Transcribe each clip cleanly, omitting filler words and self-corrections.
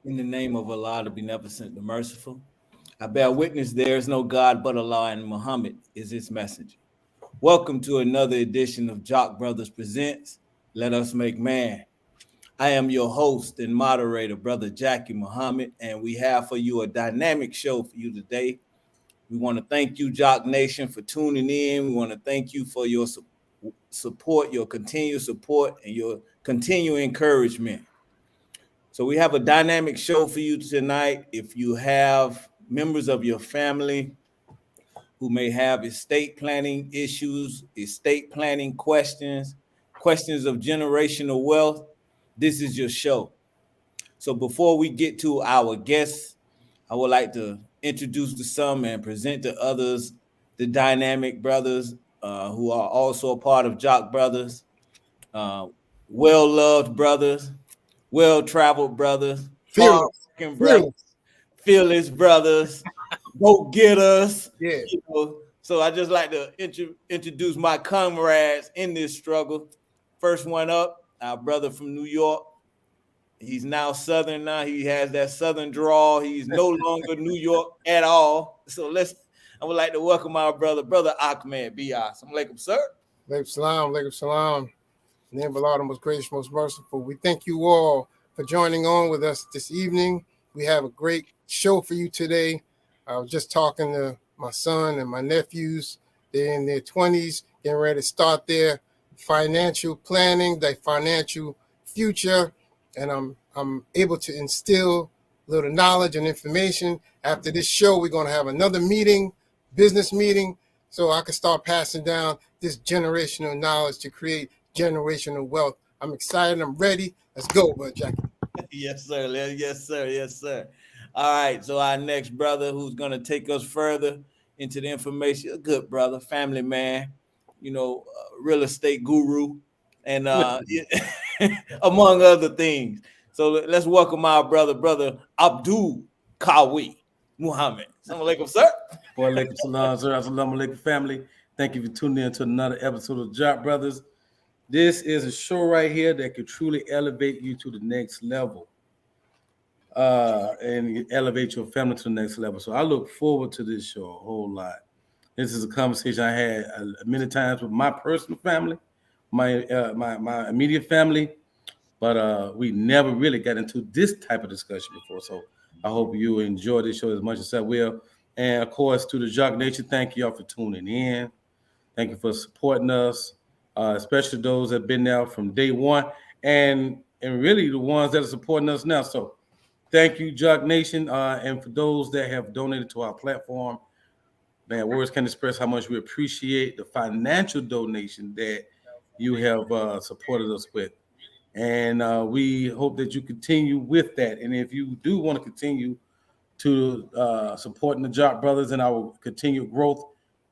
In the name of Allah, the Beneficent, the Merciful, I bear witness there is no God but Allah, and Muhammad is his messenger. Welcome to another edition of Jock Brothers Presents Let Us Make Man. I am your host and moderator, Brother Jackie Muhammad, and we have for you a dynamic show for you today. We want to thank you, Jock Nation, for tuning in. We want to thank you for your support, your continued support, and your continued encouragement. So we have a dynamic show for you tonight. If you have members of your family who may have estate planning issues, estate planning questions, questions of generational wealth, this is your show. So before we get to our guests, I would like to introduce to some and present to others the dynamic brothers who are also a part of Jock Brothers, uh, well-loved brothers, well-traveled brothers, Fearless. hard-working brothers, Fearless. fearless brothers, go get us. Yeah. So I just like to introduce my comrades in this struggle. First one up, our brother from New York. He's now Southern now. He has that Southern drawl. He's no longer New York at all. So I would like to welcome our brother Ahmed B.I. Assalamu alaikum, sir. Alaikum salam. Alaikum salam. In the name of Allah, the most gracious, most merciful. We thank you all for joining on with us this evening. We have a great show for you today. I was just talking to my son and my nephews. They're in their 20s, getting ready to start their financial planning, their financial future. And I'm able to instill a little knowledge and information. After this show, we're going to have another meeting, business meeting, so I can start passing down this generational knowledge to create generational wealth. I'm excited. I'm ready. Let's go, bud, Jackie. Yes, sir. Yes, sir. Yes, sir. All right. So our next brother who's going to take us further into the information, a good brother, family man, real estate guru, and among other things. So let's welcome our brother Abdul Kawi Muhammad. Assalamu alaikum, sir. Wa alaikum salam, sir. Assalamu alaikum, family. Thank you for tuning in to another episode of Jock Brothers. This is a show right here that could truly elevate you to the next level and elevate your family to the next level. So I look forward to this show a whole lot. This is a conversation I had many times with my personal family, my immediate family, but we never really got into this type of discussion before. So I hope you enjoy this show as much as I will. And of course, to the Jock Nation, thank you all for tuning in. Thank you for supporting us, especially those that have been there from day one, and really the ones that are supporting us now. So thank you, Jock Nation, and for those that have donated to our platform. Man, words can express how much we appreciate the financial donation that you have supported us with. And we hope that you continue with that. And if you do want to continue to supporting the Jock Brothers and our continued growth,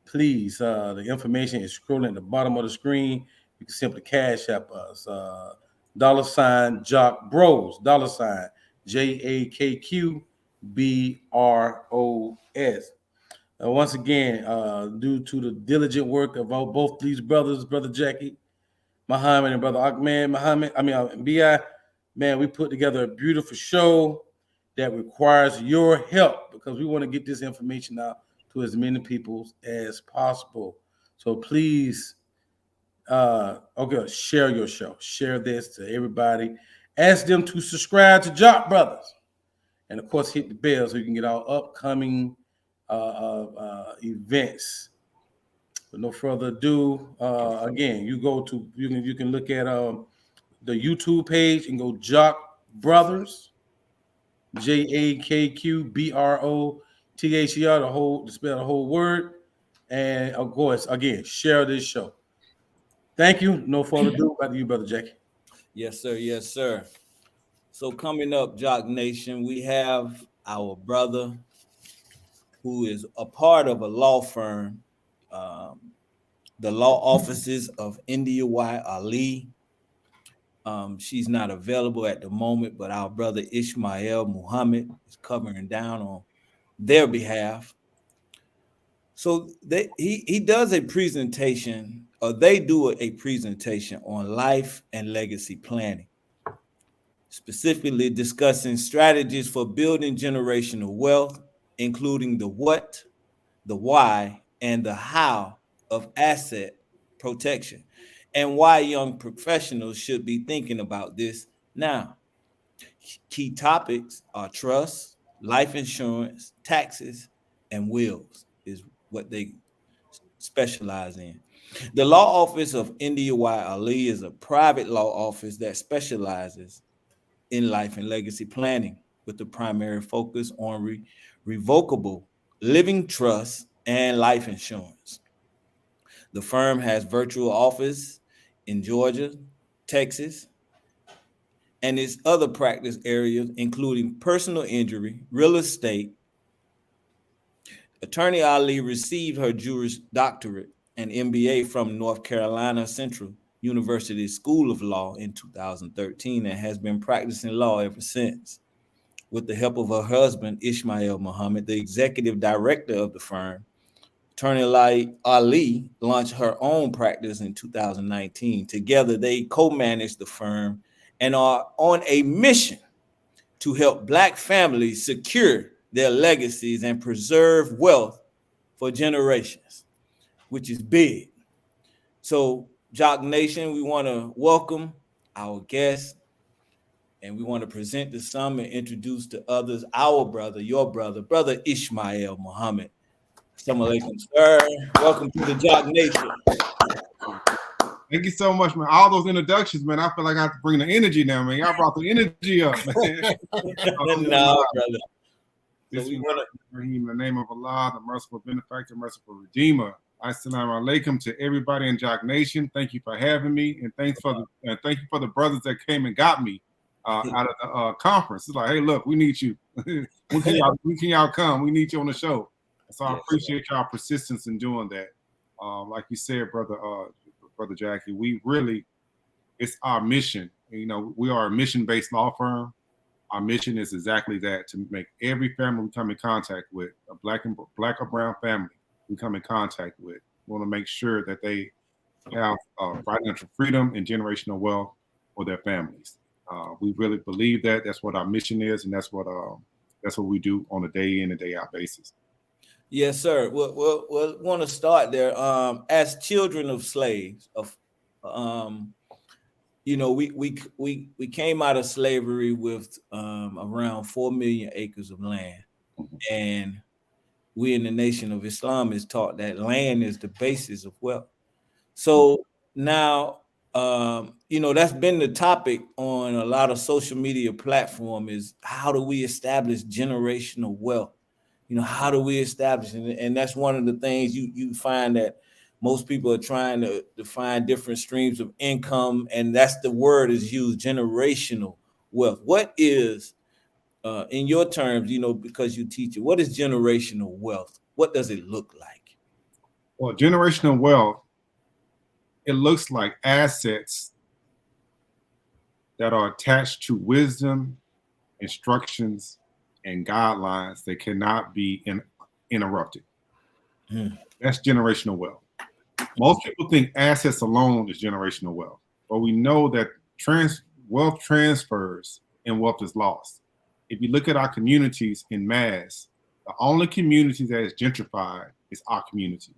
please, the information is scrolling at the bottom of the screen. You can simply cash app us. $ Jock Bros, $ JAKQBROS. Once again, due to the diligent work of both these brothers, Brother Jackie Muhammad and Brother Ahmed BI, man, we put together a beautiful show that requires your help because we want to get this information out to as many people as possible. So please, share your show. Share this to everybody. Ask them to subscribe to Jock Brothers. And, of course, hit the bell so you can get our upcoming events. With no further ado, again, you can look at the YouTube page and go Jock Brothers, JAKQBROTHER, to spell the whole word, and of course, again, share this show. Thank you. No further ado, back to you, Brother Jackie. Yes, sir. Yes, sir. So coming up, Jock Nation, we have our brother who is a part of a law firm, the law offices of India Y. Ali. She's not available at the moment, but our brother Ishmael Muhammad is covering down on their behalf. So he does a presentation, or they do a presentation on life and legacy planning. specifically discussing strategies for building generational wealth, including the what, the why, and the how of asset protection, and why young professionals should be thinking about this now. Key topics are trust, life insurance, taxes, and wills, is what they specialize in. The law office of India Y. Ali is a private law office that specializes in life and legacy planning with the primary focus on revocable living trust and life insurance. The firm has virtual office in Georgia, Texas, and its other practice areas, including personal injury, real estate. Attorney Ali received her Juris Doctorate and MBA from North Carolina Central University School of Law in 2013 and has been practicing law ever since. With the help of her husband, Ishmael Muhammad, the executive director of the firm, Attorney Ali launched her own practice in 2019. Together, they co-manage the firm and are on a mission to help Black families secure their legacies and preserve wealth for generations, which is big. So, Jock Nation, we want to welcome our guests, and we want to present to some and introduce to others our brother, your brother, Brother Ishmael Muhammad. Assalamu alaikum, sir. Welcome to the Jock Nation. Thank you so much, man. All those introductions, man. I feel like I have to bring the energy now, man. Y'all brought the energy up, man. No, brother. This is in the name of Allah, the merciful benefactor, merciful redeemer. Assalamu alaikum to everybody in Jock Nation. Thank you for having me, and thank you for the brothers that came and got me out of the conference. It's like, hey, look, we need you. when can y'all come? We need you on the show. So I appreciate y'all persistence in doing that. Like you said, brother Jackie, it's our mission. You know, we are a mission-based law firm. Our mission is exactly that, to make every family we come in contact with, a black or brown family we come in contact with. We want to make sure that they have financial freedom and generational wealth for their families. We really believe that. That's what our mission is, and that's what we do on a day in and day out basis. Yes, sir. We'll want to start there. As children of slaves, you know, we came out of slavery with around 4 million acres of land, and we in the Nation of Islam is taught that land is the basis of wealth. So now, you know, that's been the topic on a lot of social media platform, is how do we establish generational wealth? You know, how do we establish it? And that's one of the things you find, that most people are trying to find different streams of income, and that's the word is used, generational wealth. What is, in your terms, you know, because you teach it, what is generational wealth? What does it look like? Well, generational wealth, it looks like assets that are attached to wisdom, instructions, and guidelines that cannot be interrupted. That's generational wealth. Most people think assets alone is generational wealth, but we know that wealth transfers and wealth is lost. If you look at our communities in mass, the only community that is gentrified is our community,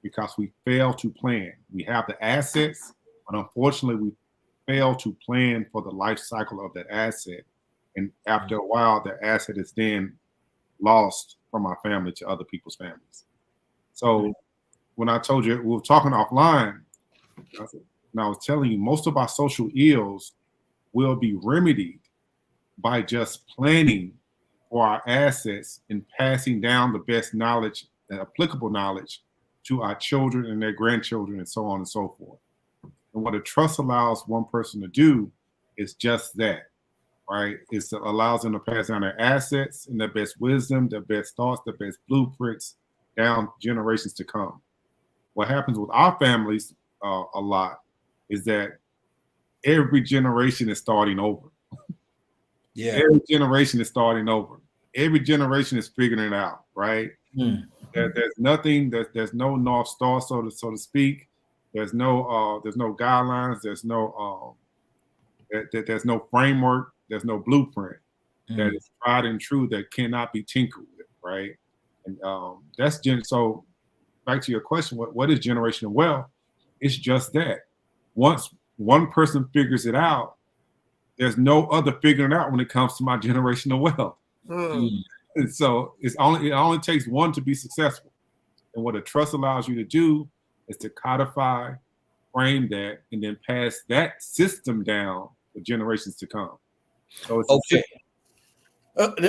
because we fail to plan. We have the assets, but unfortunately we fail to plan for the life cycle of that asset. And after a while, the asset is then lost from our family to other people's families. So when I told you, we were talking offline, and I was telling you, most of our social ills will be remedied by just planning for our assets and passing down the best knowledge and applicable knowledge to our children and their grandchildren and so on and so forth. And what a trust allows one person to do is just that. Right? It allows them to pass down their assets and their best wisdom, their best thoughts, their best blueprints down generations to come. What happens with our families a lot is that every generation is starting over. Yeah. Every generation is starting over. Every generation is figuring it out, right? There's nothing, there's no North Star, so to speak. There's no guidelines, there's no framework. There's no blueprint Mm. that is tried and true that cannot be tinkered with, right? And so back to your question, what is generational wealth? It's just that. Once one person figures it out, there's no other figuring it out when it comes to my generational wealth. Mm. And so it only takes one to be successful. And what a trust allows you to do is to codify, frame that, and then pass that system down for generations to come. So it's Okay.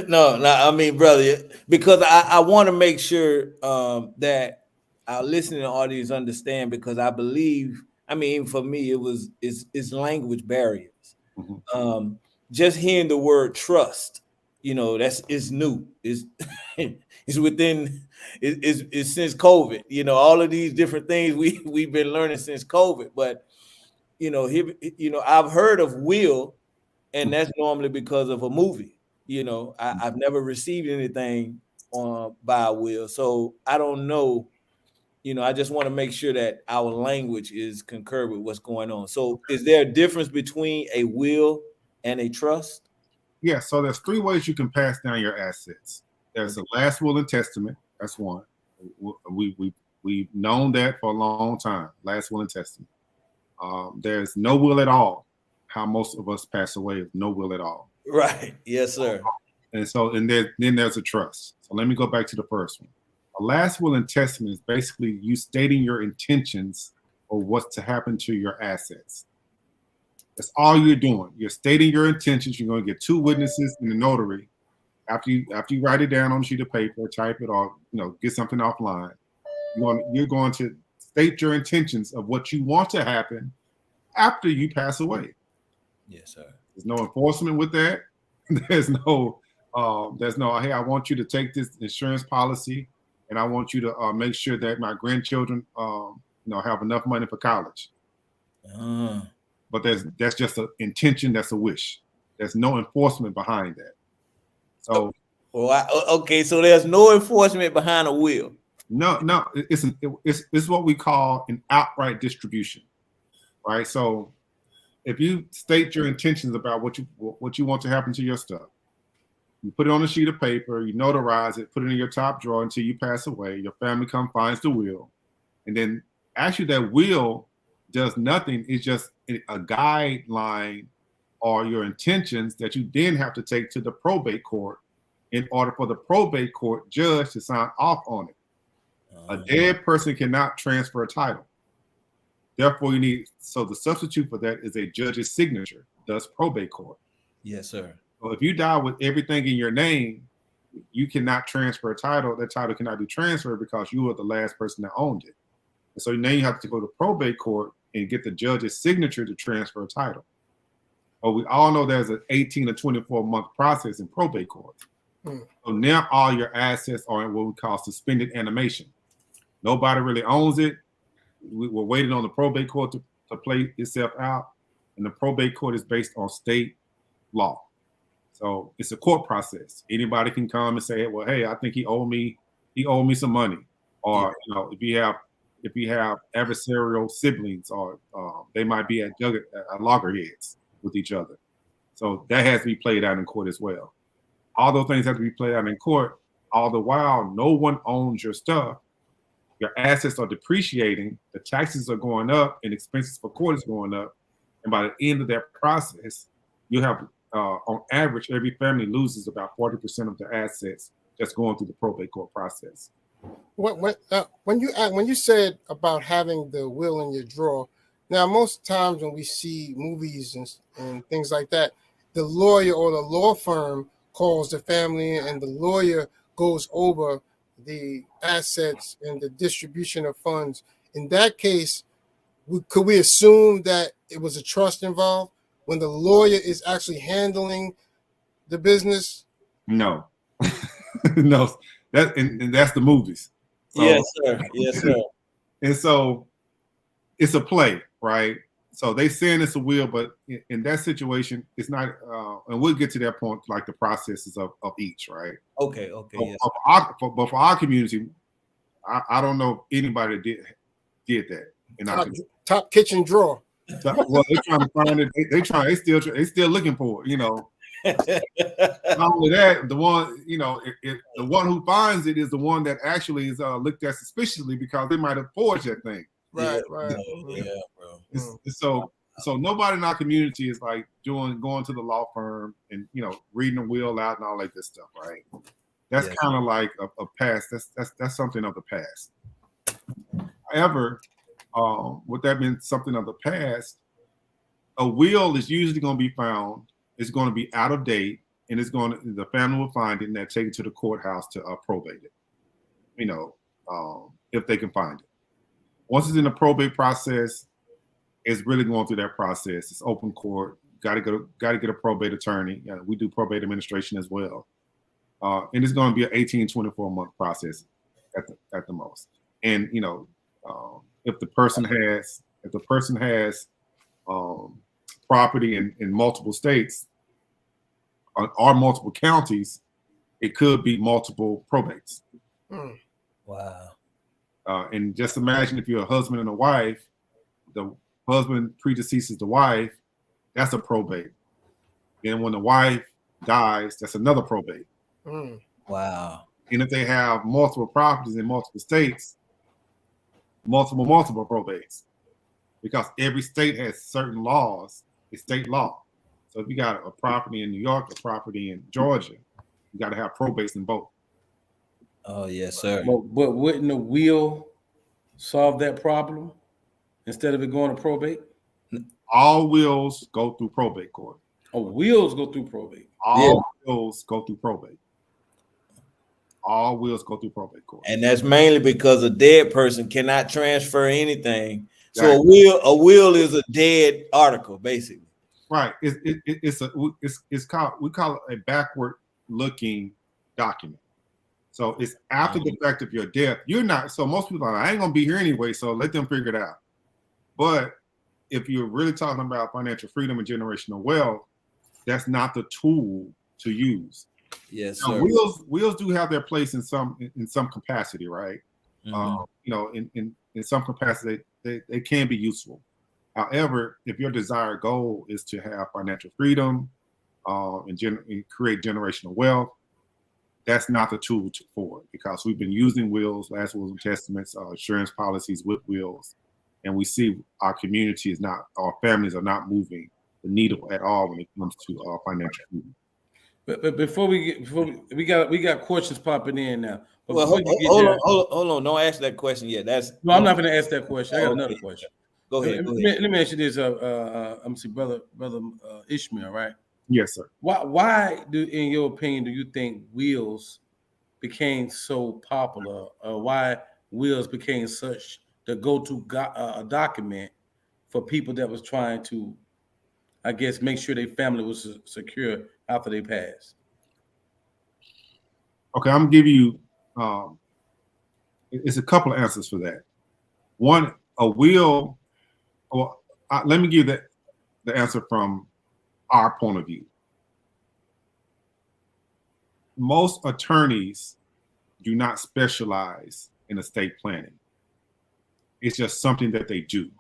No, I mean, brother, because I want to make sure that our listening audience understand, because I believe, I mean, for me, it's language barriers. Mhm. Just hearing the word trust, is new. It's it's within it's since COVID. All of these different things we've been learning since COVID. But here, I've heard of will, and that's normally because of a movie. I've never received anything by will, so I don't know. I just want to make sure that our language is concurred with what's going on. So, is there a difference between a will and a trust? Yeah, so there's 3 ways you can pass down your assets. There's a last will and testament. That's one. We've known that for a long time. Last will and testament. There's no will at all. How most of us pass away is no will at all. Right. Yes, sir. And then there's a trust. So let me go back to the first one. A last will and testament is basically you stating your intentions or what's to happen to your assets. That's all you're doing. You're stating your intentions. You're going to get 2 witnesses and a notary. After you write it down on a sheet of paper, type it, or get something offline. You're going to state your intentions of what you want to happen after you pass away. Yes, sir. There's no enforcement with that. There's no hey, I want you to take this insurance policy, and I want you to make sure that my grandchildren have enough money for college. But that's just an intention. That's a wish. There's no enforcement behind that. So, okay. So there's no enforcement behind a will. No, it's what we call an outright distribution, right? So, if you state your intentions about what you want to happen to your stuff, you put it on a sheet of paper, you notarize it, put it in your top drawer until you pass away. Your family finds the will, and then actually that will does nothing. It's just a guideline or your intentions that you then have to take to the probate court in order for the probate court judge to sign off on it. A dead person cannot transfer a title. Therefore, the substitute for that is a judge's signature, thus probate court. Yes, sir. So if you die with everything in your name, you cannot transfer a title. That title cannot be transferred because you were the last person that owned it. And so now you have to go to probate court and get the judge's signature to transfer a title. But we all know there's an 18 to 24-month process in probate court. So now all your assets are in what we call suspended animation. Nobody really owns it. We're waiting on the probate court to play itself out. And the probate court is based on state law. So it's a court process. Anybody can come and say, well, hey, I think he owed me some money. Or if you have adversarial siblings, or they might be at loggerheads with each other. So that has to be played out in court as well. All those things have to be played out in court. All the while, no one owns your stuff. Your assets are depreciating. The taxes are going up, and expenses for court is going up. And by the end of that process, you have, on average, every family loses about 40% of their assets just going through the probate court process. When you said about having the will in your drawer, now most times when we see movies and things like that, the lawyer or the law firm calls the family, and the lawyer goes over the assets and the distribution of funds. In that case, could we assume that it was a trust involved when the lawyer is actually handling the business? No, no, that's the movies. So, yes, sir. Yes, sir. And so it's a play, right? So they saying it's a will, but in that situation, it's not. And we'll get to that point, like the processes of each, right? Okay. Yes. But for our community, I don't know if anybody did that. In our top kitchen drawer. well, they're trying to find it. They still looking for it, Not only that, the one, the one who finds it is the one that actually is looked at suspiciously because they might have forged that thing. Right, Yeah, right. yeah, bro. So nobody in our community is like going to the law firm and reading the will out and all that good stuff, right? That's Yeah. kind of like a past. That's something of the past. However, with that being something of the past, a will is usually going to be found. It's going to be out of date, and the family will find it and they'll take it to the courthouse to probate it. If they can find it. Once it's in the probate process, it's really going through that process. It's open court. Got to get a probate attorney. We do probate administration as well, and it's going to be an 18, 24-month process at the most. And if the person has property in multiple states or multiple counties, it could be multiple probates. Wow. And just imagine if you're a husband and a wife, the husband predeceases the wife, that's a probate. Then when the wife dies, that's another probate. Wow. And if they have multiple properties in multiple states, multiple probates. Because every state has certain laws, it's state law. So if you got a property in New York, a property in Georgia, you got to have probates in both. Oh, yes, sir. But wouldn't a will solve that problem instead of it going to probate? All wills go through probate court. Oh, wills go through probate. All wills go through probate. All wills go through probate court. And that's mainly because a dead person cannot transfer anything. So Exactly. a will is a dead article, basically. Right. It's called, we call it a backward looking document. So it's after the fact of your death. You're not, so most people are like, I ain't gonna be here anyway, so let them figure it out. But if you're really talking about financial freedom and generational wealth, that's not the tool to use. Yes, now, sir. wills do have their place in some capacity, right? Mm-hmm. In some capacity, they can be useful. However, if your desired goal is to have financial freedom and create generational wealth, that's not the tool for it, because we've been using wills, last wills and testaments, insurance policies with wills, and we see our community is not, our families are not moving the needle at all when it comes to financial freedom. But before we got questions popping in now. But Well, hold on. Don't ask that question yet. No, I'm not going to ask that question. I got another question. Go ahead. Let me ask you this, I'm see, brother Ishmael, right? Yes, sir. Why do, in your opinion, do you think wills became so popular? Why wills became such the go-to document for people that was trying to, I guess, make sure their family was secure after they passed? Okay, I'm gonna give you it's a couple of answers for that. One, a will. Well, let me give the answer from our point of view. Most attorneys do not specialize in estate planning. It's just something that they do.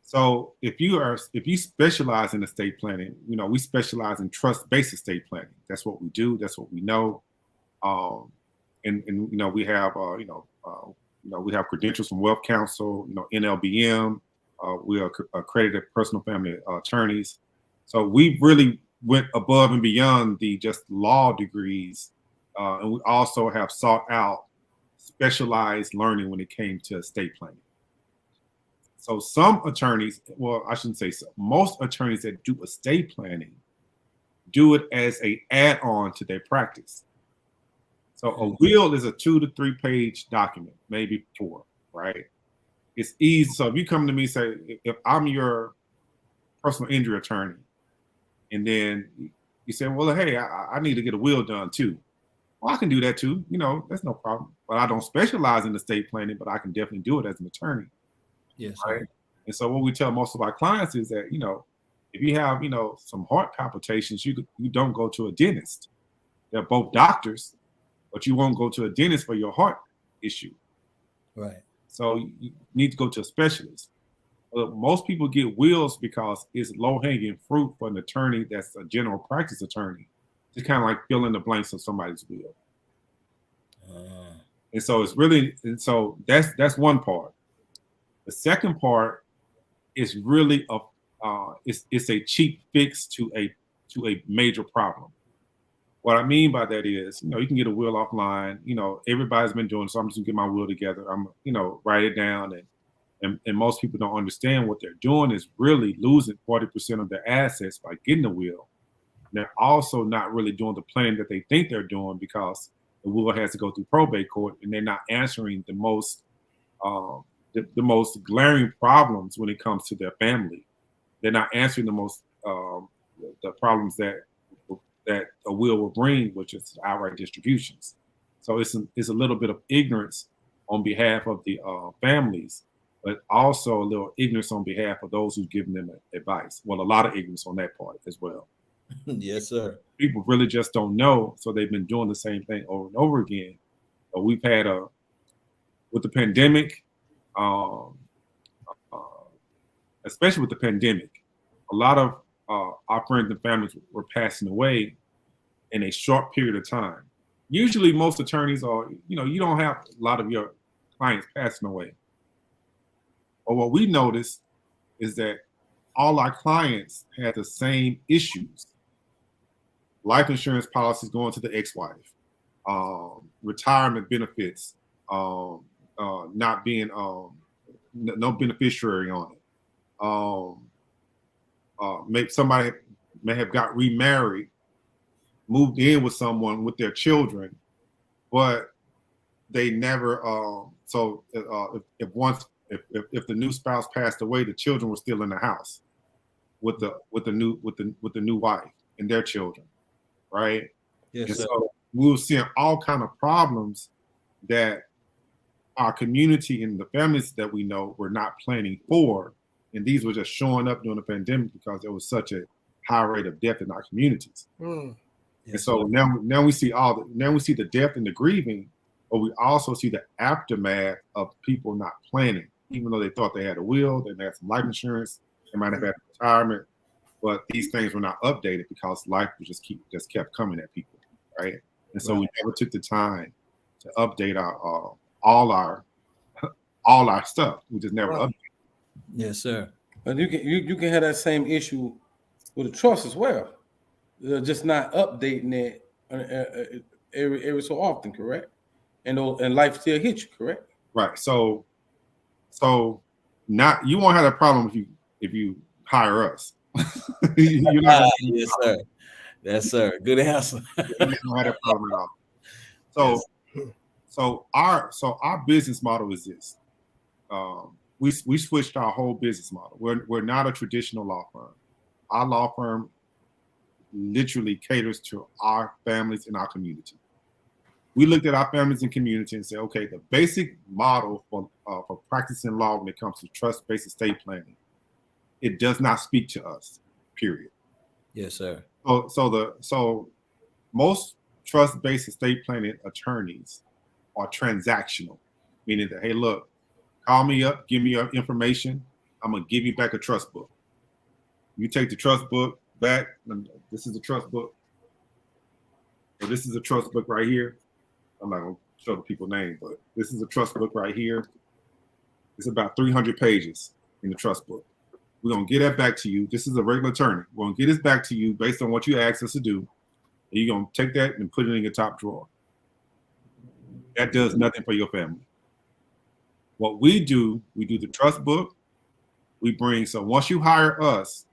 So if you specialize in estate planning, we specialize in trust-based estate planning. That's what we do. That's what we know. And we have we have credentials from Wealth Counsel, NLBM. We are accredited personal family attorneys. So we really went above and beyond the just law degrees, and we also have sought out specialized learning when it came to estate planning. So some attorneys, well, I shouldn't say so, most attorneys that do estate planning do it as an add-on to their practice. So a will is a 2 to 3 page document, maybe 4, right? It's easy. So if you come to me and say, if I'm your personal injury attorney, and then you say, well, hey, I need to get a will done too. Well, I can do that too. That's no problem. But I don't specialize in estate planning, but I can definitely do it as an attorney. Yes, right. And so what we tell most of our clients is that, if you have, some heart palpitations, you don't go to a dentist. They're both doctors, but you won't go to a dentist for your heart issue. Right. So you need to go to a specialist. Most people get wills because it's low-hanging fruit for an attorney that's a general practice attorney to kind of like fill in the blanks of somebody's will. And so it's really, and so that's one part. The second part is really it's a cheap fix to a major problem. What I mean by that is, you can get a will offline. Everybody's been doing, so I'm just gonna get my will together. I'm, write it down, and most people don't understand what they're doing is really losing 40% of their assets by getting a will. They're also not really doing the planning that they think they're doing because the will has to go through probate court, and they're not answering the most glaring problems when it comes to their family. They're not answering the most the problems that a will will bring, which is outright distributions. So it's a little bit of ignorance on behalf of the families, but also a little ignorance on behalf of those who've given them advice. Well, a lot of ignorance on that part as well. Yes, sir. People really just don't know, so they've been doing the same thing over and over again. But we've had with the pandemic, especially with the pandemic, a lot of our friends and families were passing away in a short period of time. Usually most attorneys are, you don't have a lot of your clients passing away. But what we noticed is that all our clients had the same issues. Life insurance policies going to the ex-wife, retirement benefits, not being no beneficiary on it. Maybe somebody may have got remarried, moved in with someone with their children, but they never. So if the new spouse passed away, the children were still in the house with the new wife and their children, right? Yes, and sir. so we were seeing all kind of problems that our community and the families that we know were not planning for. And these were just showing up during the pandemic because there was such a high rate of death in our communities. Mm. Yes, And so sir. now we see the death and the grieving, but we also see the aftermath of people not planning, even though they thought they had a will, they had some life insurance, they might have had retirement, but these things were not updated because life was just kept coming at people, right? And so we never took the time to update all our stuff. We just never updated. Yes, sir. But you can have that same issue with a trust as well. Just not updating it every so often, correct? And life still hits you, correct? Right. So not you won't have that problem if you hire us. You're not Yes, sir. Yes, sir. Good answer. you don't have that problem at all. So our business model is this. We switched our whole business model. We're not a traditional law firm. Our law firm literally caters to our families and our community. We looked at our families and community and said, okay, the basic model for practicing law when it comes to trust-based estate planning, it does not speak to us, period. Yes, sir. So most trust-based estate planning attorneys are transactional, meaning that, hey, look, call me up, give me your information, I'm gonna give you back a trust book. You take the trust book back. This is the trust book. So this is a trust book right here. I'm not gonna show the people name, but this is a trust book right here. It's about 300 pages in the trust book. We're gonna get that back to you. This is a regular attorney. We're gonna get this back to you based on what you asked us to do. And you're gonna take that and put it in your top drawer. That does nothing for your family. What we do the trust book. So once you hire us,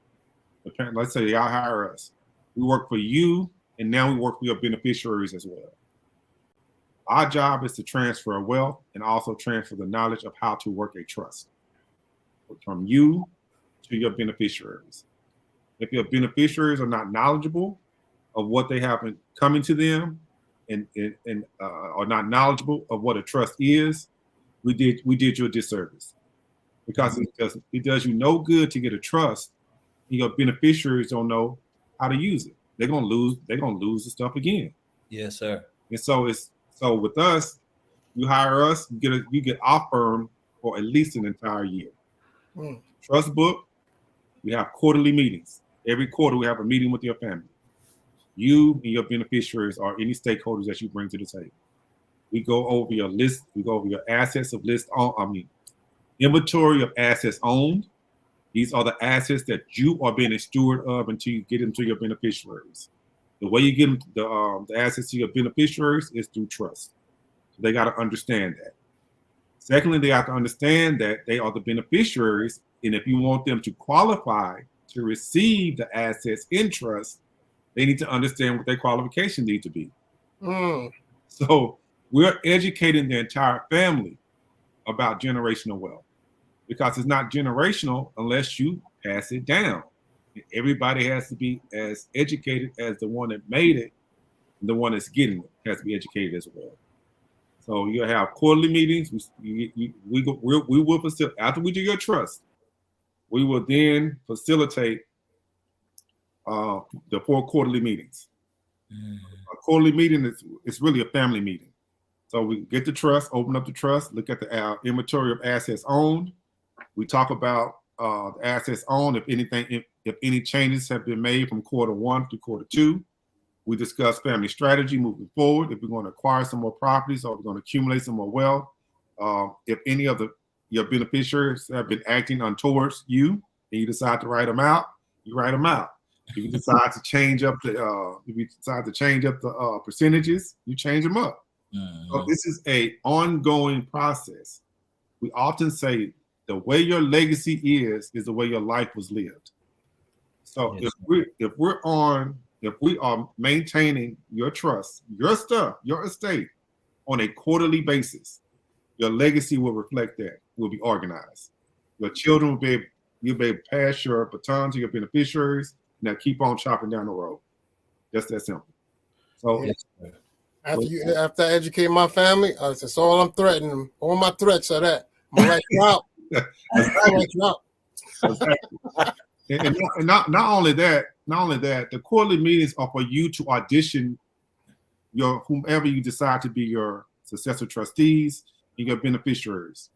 let's say y'all hire us, we work for you, and now we work for your beneficiaries as well. Our job is to transfer wealth and also transfer the knowledge of how to work a trust from you to your beneficiaries. If your beneficiaries are not knowledgeable of what they have coming to them and are not knowledgeable of what a trust is, we did you a disservice, because it does you no good to get a trust and your beneficiaries don't know how to use it. They're gonna lose the stuff again. Yes, sir. And so with us, you hire us, you get our firm for at least an entire year. trust book. We have quarterly meetings. Every quarter, we have a meeting with your family. You and your beneficiaries or any stakeholders that you bring to the table. We go over your list. We go over your assets of inventory of assets owned. These are the assets that you are being a steward of until you get them to your beneficiaries. The way you get them, the assets to your beneficiaries is through trust. So they got to understand that. Secondly, they have to understand that they are the beneficiaries, and if you want them to qualify to receive the assets in trust, they need to understand what their qualifications need to be. So we're educating the entire family about generational wealth, because it's not generational unless you pass it down. Everybody has to be as educated as the one that made it, and the one that's getting it has to be educated as well. So you'll have quarterly meetings. We will facilitate, after we do your trust, we will then facilitate the 4 quarterly meetings. A quarterly meeting is really a family meeting. So we get the trust, open up the trust, look at the inventory of assets owned. We talk about the assets owned, if any changes have been made from quarter 1 to quarter 2. We discuss family strategy moving forward, if we're going to acquire some more properties or we're going to accumulate some more wealth. If any of your beneficiaries have been acting untowards you and you decide to write them out, you write them out. If you decide to change up the percentages, you change them up. So this is an ongoing process. We often say the way your legacy is the way your life was lived. So if we are maintaining your trust, your stuff, your estate on a quarterly basis, your legacy will reflect that. Will be organized. Your children will be able to pass your baton to your beneficiaries. Now keep on chopping down the road. Just that simple. So after I educate my family, that's all I'm threatening them. All my threats are that I'm gonna write you out. And not only that, the quarterly meetings are for you to audition whomever you decide to be your successor trustees and your beneficiaries.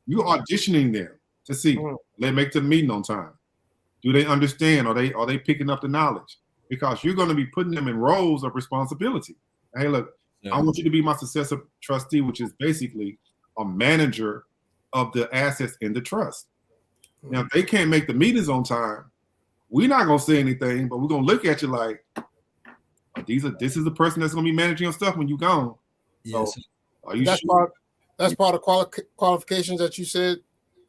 You're auditioning them to see they make the meeting on time. Do they understand? Are they picking up the knowledge? Because you're going to be putting them in roles of responsibility. Hey, look, I want you to be my successor trustee, which is basically a manager of the assets in the trust. Now, if they can't make the meetings on time, we're not going to say anything, but we're going to look at you like, this is the person that's going to be managing your stuff when you're gone. Yes. So, are you sure? That's part of qualifications that you said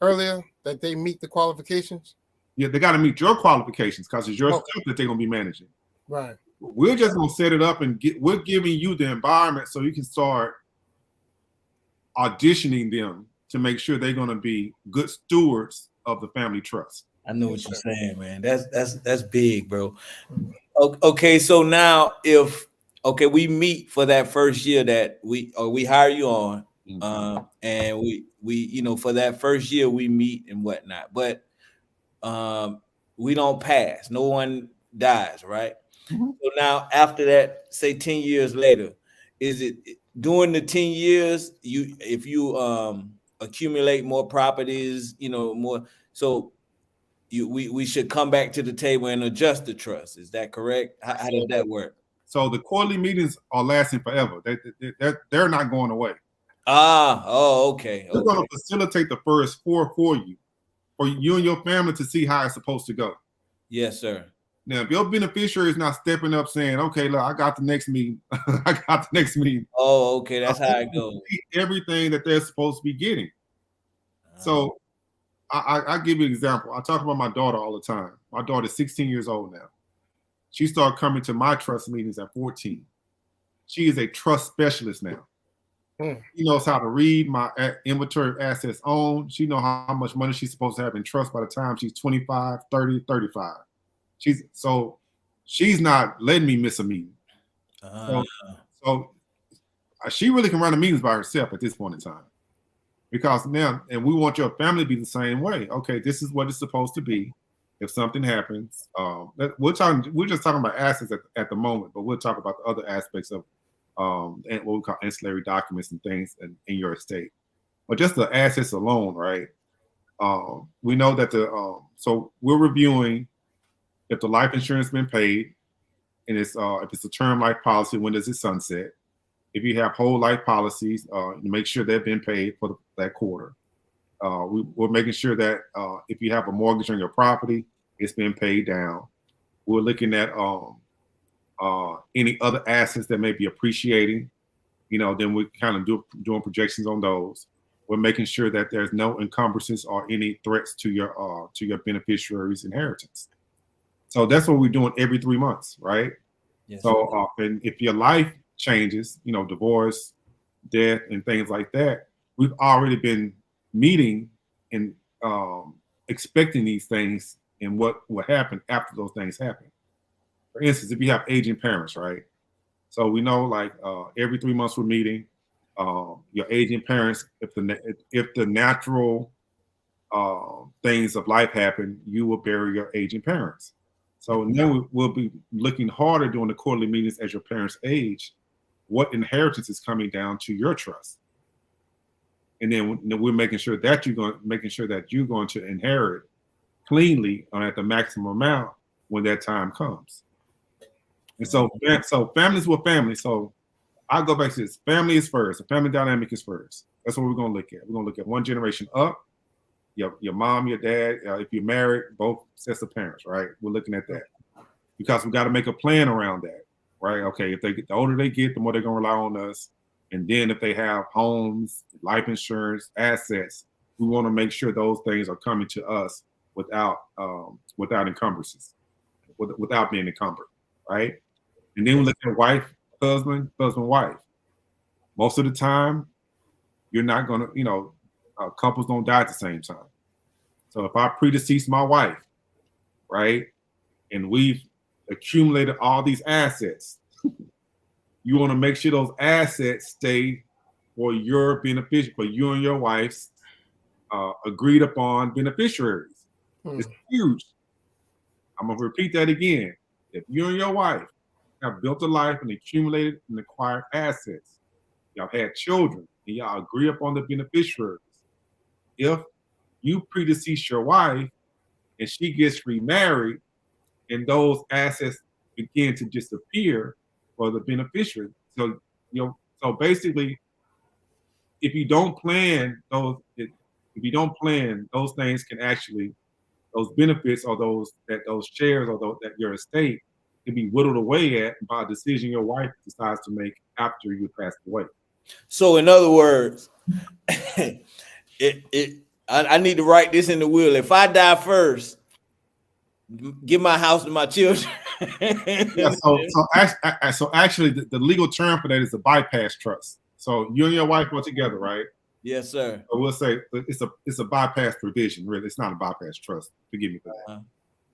earlier, that they meet the qualifications? Yeah, they got to meet your qualifications because it's your stuff that they're going to be managing. Right. We're just going to set it up and we're giving you the environment so you can start auditioning them to make sure they're going to be good stewards of the family trust. I know what you're saying, man. That's big, bro. Okay, so now we meet for that first year that we hire you on, and we for that first year we meet and whatnot, but we don't pass. No one dies, right? So now after that, say 10 years later, is it during the 10 years if you accumulate more properties, more, so we should come back to the table and adjust the trust. Is that correct? How does that work? So the quarterly meetings are lasting forever. They're not going away. Okay. We're going to facilitate the first 4 for you and your family to see how it's supposed to go. Yes, sir. Now, if your beneficiary is not stepping up saying, okay, look, I got the next meeting. Oh, okay. That's how it goes. Everything that they're supposed to be getting. So I give you an example. I talk about my daughter all the time. My daughter is 16 years old now. She started coming to my trust meetings at 14. She is a trust specialist now. She knows how to read my inventory of assets owned. She knows how much money she's supposed to have in trust by the time she's 25, 30, 35. She's not letting me miss a meeting. So she really can run the meetings by herself at this point in time. Because now, and we want your family to be the same way. Okay, this is what it's supposed to be. If something happens, we're just talking about assets at the moment, but we'll talk about the other aspects of what we call ancillary documents and things in your estate. But just the assets alone, right? We know that so we're reviewing if the life insurance has been paid, and it's if it's a term life policy, when does it sunset? If you have whole life policies, make sure they've been paid for that quarter. We're making sure that if you have a mortgage on your property, it's been paid down. We're looking at any other assets that may be appreciating. Then we kind of doing projections on those. We're making sure that there's no encumbrances or any threats to your beneficiaries' inheritance. So that's what we're doing every 3 months, right? Yes. So and if your life changes, divorce, death, and things like that, we've already been meeting and expecting these things and what will happen after those things happen. For instance, if you have aging parents, right? So we know like every 3 months we're meeting. Your aging parents, if the natural things of life happen, you will bury your aging parents. So now we'll be looking harder during the quarterly meetings as your parents age, what inheritance is coming down to your trust. And then we're making sure that you're going to inherit cleanly or at the maximum amount when that time comes. And so families were family. So I'll go back to this. Family is first. The family dynamic is first. That's what we're going to look at. We're going to look at one generation up. Your mom, your dad, if you're married, both sets of parents, right? We're looking at that because we got to make a plan around that, right? Okay, the older they get, the more they're going to rely on us. And then if they have homes, life insurance, assets, we want to make sure those things are coming to us without encumbrances, without being encumbered, right? And then we look at wife, husband, wife. Most of the time, you're not going to, couples don't die at the same time. So if I predecease my wife, right, and we've accumulated all these assets, you want to make sure those assets stay for your beneficiary, for you and your wife's agreed upon beneficiaries. It's huge. I'm going to repeat that again. If you and your wife have built a life and accumulated and acquired assets, y'all had children, and y'all agree upon the beneficiaries. If you predecease your wife and she gets remarried and those assets begin to disappear for the beneficiary. So, so basically, if you don't plan those things can actually, those benefits or those shares or that your estate can be whittled away at by a decision your wife decides to make after you passed away. So in other words, I need to write this in the will. If I die first, give my house to my children. Yeah. So actually, the legal term for that is a bypass trust. So you and your wife go together, right? Yes, sir. So we'll say it's a bypass provision. Really, it's not a bypass trust. Forgive me for that.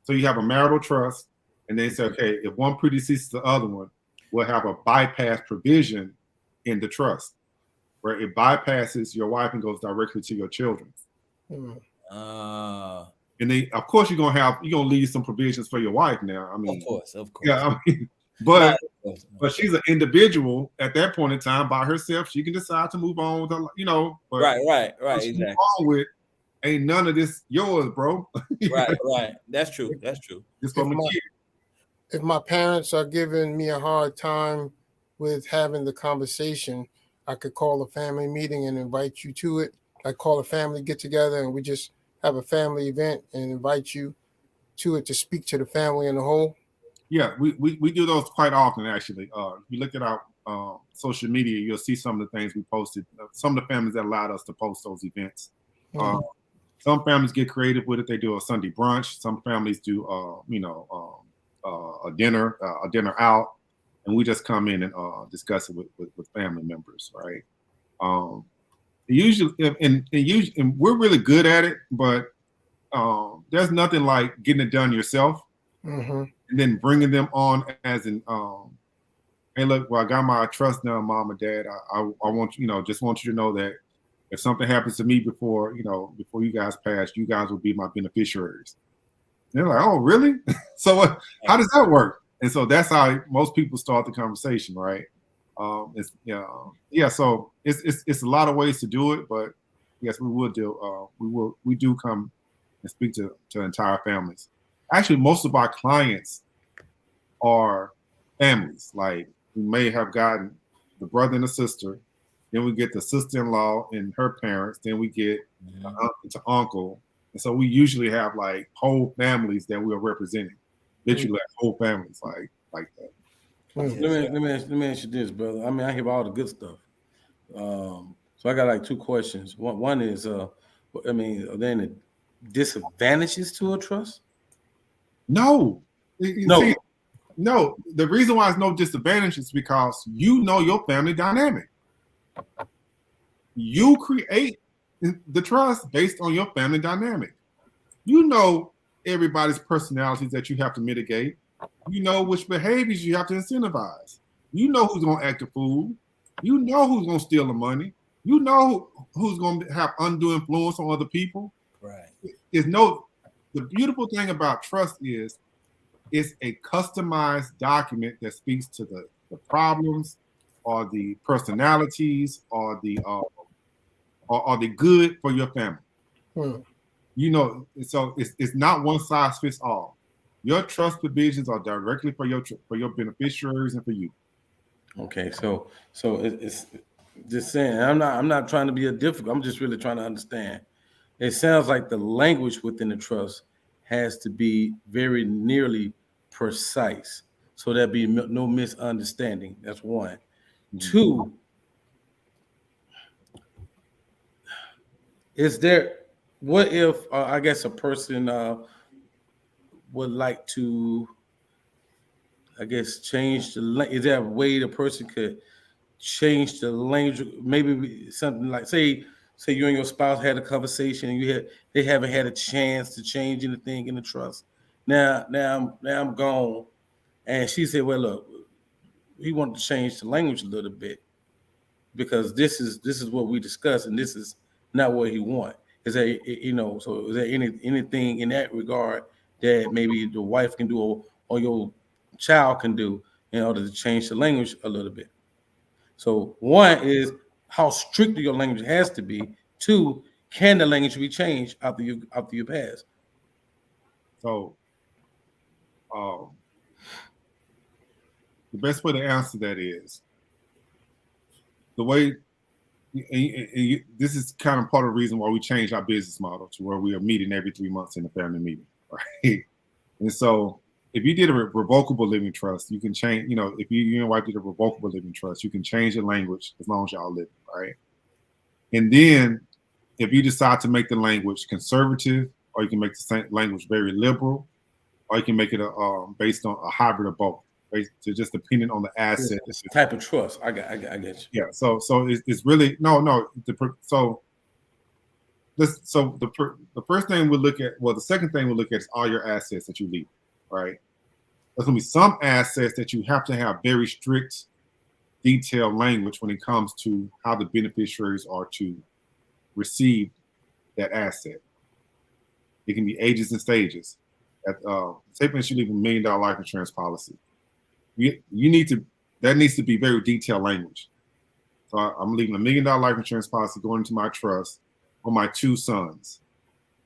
So you have a marital trust, and then say, okay, if one predeceases the other one, we'll have a bypass provision in the trust, where it bypasses your wife and goes directly to your children. And then, of course, you're gonna leave some provisions for your wife. Now, I mean, of course. Yeah, but she's an individual at that point in time by herself. She can decide to move on with her, But right. Exactly. Move on with, ain't none of this yours, bro. Right. That's true. Just for my kid. If my parents are giving me a hard time with having the conversation, I could call a family meeting and invite you to it. I call a family get together and we just have a family event and invite you to it to speak to the family in the whole. Yeah, we do those quite often, actually. If you look at our social media, you'll see some of the things we posted. Some of the families that allowed us to post those events. Some families get creative with it. They do a Sunday brunch. Some families do, a dinner out, and we just come in and discuss it with family members, right? Usually, and we're really good at it, but there's nothing like getting it done yourself, and then bringing them on as an, hey, look, well, I got my trust now, mom and dad. I want just want you to know that if something happens to me before you guys pass, you guys will be my beneficiaries. And they're like, oh, really? So how does that work? And so that's how most people start the conversation, right? So it's a lot of ways to do it, but yes, we will do. We do come and speak to entire families. Actually, most of our clients are families. Like we may have gotten the brother and the sister, then we get the sister-in-law and her parents, then we get the uncle to uncle, and so we usually have like whole families that we are representing. Literally, like whole families, like that. Let me ask you this, brother. I mean, I hear all the good stuff. So I got like two questions. One is, I mean, are there any disadvantages to a trust? No. No. See, no. The reason why there's no disadvantage is because you know your family dynamic. You create the trust based on your family dynamic. You know everybody's personalities that you have to mitigate. You know which behaviors you have to incentivize. You know who's going to act a fool. You know who's going to steal the money. You know who's going to have undue influence on other people. Right. The beautiful thing about trust is it's a customized document that speaks to the problems or the personalities or the good for your family. You know, so it's not one size fits all. Your trust provisions are directly for your beneficiaries and for you. Okay, so it's just saying. I'm not trying to be a difficult. I'm just really trying to understand. It sounds like the language within the trust has to be very nearly precise, so there be no misunderstanding. That's one. Mm-hmm. Two, is there? What if I guess a person would like to, I guess, change the? Is there a way the person could change the language? Maybe something like say you and your spouse had a conversation and they haven't had a chance to change anything in the trust. Now I'm gone, and she said, "Well, look, he wanted to change the language a little bit because this is what we discussed, and this is not what he want." Is there So is there anything in that regard that maybe the wife can do or your child can do in order to change the language a little bit? So one is how strict your language has to be. Two, can the language be changed after you pass? So the best way to answer that is the way. And this is kind of part of the reason why we changed our business model to where we are meeting every 3 months in a family meeting, right? And so if you did a revocable living trust, you can change, if you and your wife did a revocable living trust, you can change the language as long as y'all live, right? And then if you decide to make the language conservative, or you can make the language very liberal, or you can make it based on a hybrid of both. So just depending on the asset, type of trust. I get you. Yeah. So it's really no. The first thing we'll look at. Well, the second thing we'll look at is all your assets that you leave. Right. There's gonna be some assets that you have to have very strict, detailed language when it comes to how the beneficiaries are to receive that asset. It can be ages and stages. Say for instance, you leave $1 million life insurance policy. That needs to be very detailed language. So I'm leaving $1 million life insurance policy going into my trust for my 2 sons.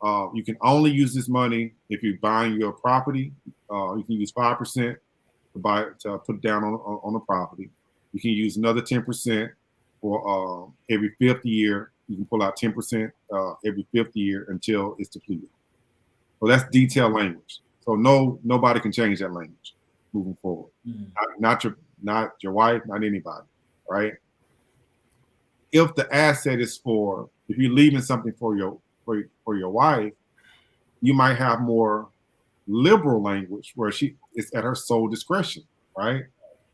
You can only use this money if you're buying your property. You can use 5% to put down on the property. You can use another 10% for every 5th year. You can pull out 10% every 5th year until it's depleted. So that's detailed language. So nobody can change that language moving forward. Not your wife, not anybody, right? If the asset is if you're leaving something for your wife, you might have more liberal language where it's at her sole discretion, right?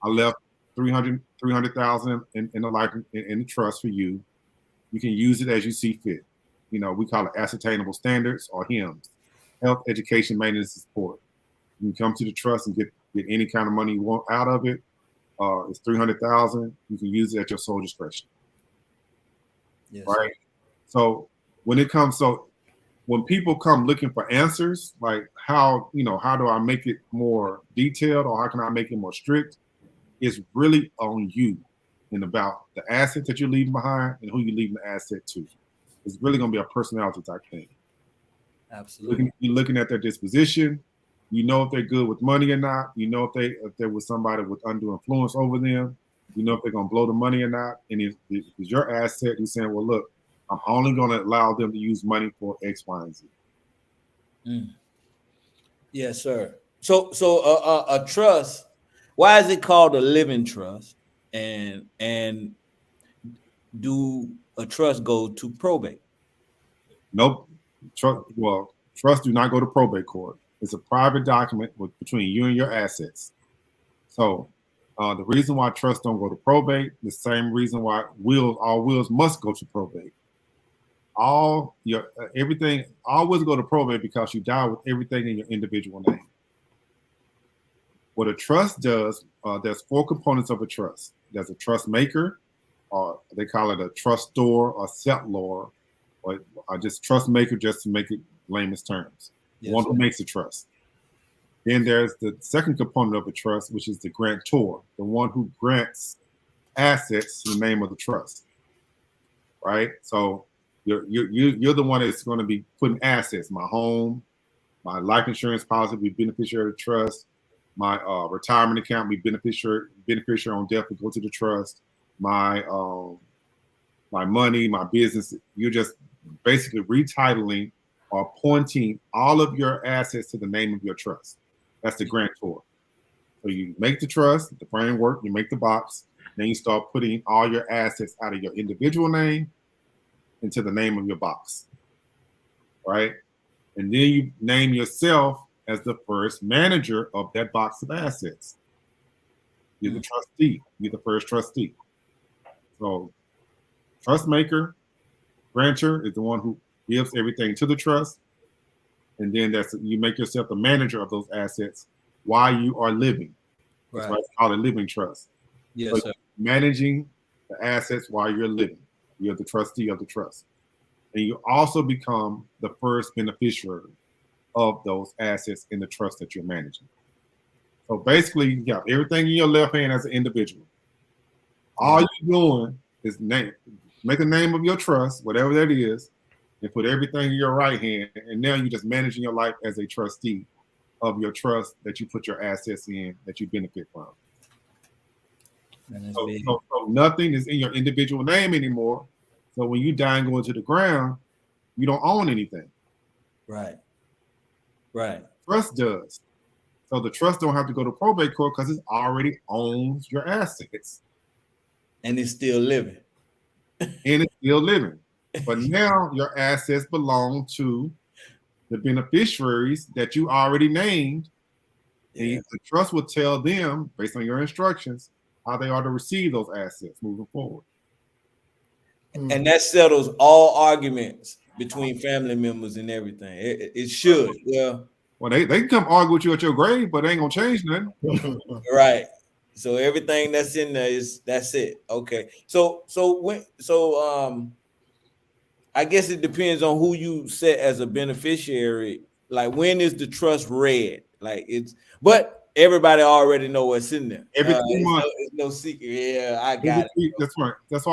I left $300,000 in the life in the trust for you. You can use it as you see fit. We call it ascertainable standards or HEMS, health, education, maintenance, and support. You can come to the trust and get any kind of money you want out of it. It's $300,000. You can use it at your sole discretion. Yes. Right. So when people come looking for answers, like how do I make it more detailed or how can I make it more strict? It's really on you and about the asset that you're leaving behind and who you're leaving the asset to. It's really going to be a personality type thing. Absolutely. You're looking at their disposition. You know if they're good with money or not. You know if they're with somebody with undue influence over them. You know if they're going to blow the money or not. And if it's your asset, you're saying, well, look, I'm only going to allow them to use money for X, Y, and Z. Yes, sir. So a trust. Why is it called a living trust? And do a trust go to probate? Nope. Trust do not go to probate court. It's a private document between you and your assets. So the reason why trusts don't go to probate, the same reason why all wills must go to probate. All wills go to probate because you die with everything in your individual name. What a trust does, there's 4 components of a trust. There's a trust maker, or they call it a trustor or settlor, or just trust maker, just to make it layman's terms. Yes, One who makes a trust. Then there's the second component of a trust, which is the grantor, the one who grants assets in the name of the trust. Right? So you're the one that's going to be putting assets. My home, my life insurance policy will be beneficiary of the trust. My retirement account will be beneficiary on death will go to the trust. My money, my business, you're just basically retitling or pointing all of your assets to the name of your trust. That's the grantor. So you make the trust, the framework, you make the box, then you start putting all your assets out of your individual name into the name of your box, right? And then you name yourself as the first manager of that box of assets. You're the trustee. You're the first trustee. So trust maker, grantor is the one who gives everything to the trust. And then you make yourself the manager of those assets while you are living. That's why it's called a living trust. Yes, so sir. Managing the assets while you're living. You're the trustee of the trust. And you also become the first beneficiary of those assets in the trust that you're managing. So basically, you got everything in your left hand as an individual. All you're doing is make a name of your trust, whatever that is, and put everything in your right hand. And now you're just managing your life as a trustee of your trust that you put your assets in that you benefit from. So nothing is in your individual name anymore. So when you die and go into the ground, you don't own anything. Right. Trust does. So the trust don't have to go to probate court because it already owns your assets. And it's still living. But now your assets belong to the beneficiaries that you already named. And the trust will tell them, based on your instructions, how they are to receive those assets moving forward. And that settles all arguments between family members and everything. It should. Well, they can come argue with you at your grave, but they ain't gonna change nothing. Right. So everything that's in there that's it. Okay. So I guess it depends on who you set as a beneficiary. Like, when is the trust read? But everybody already know what's in there. Every 3 months. It's no secret. Yeah, I got it. That's right. That's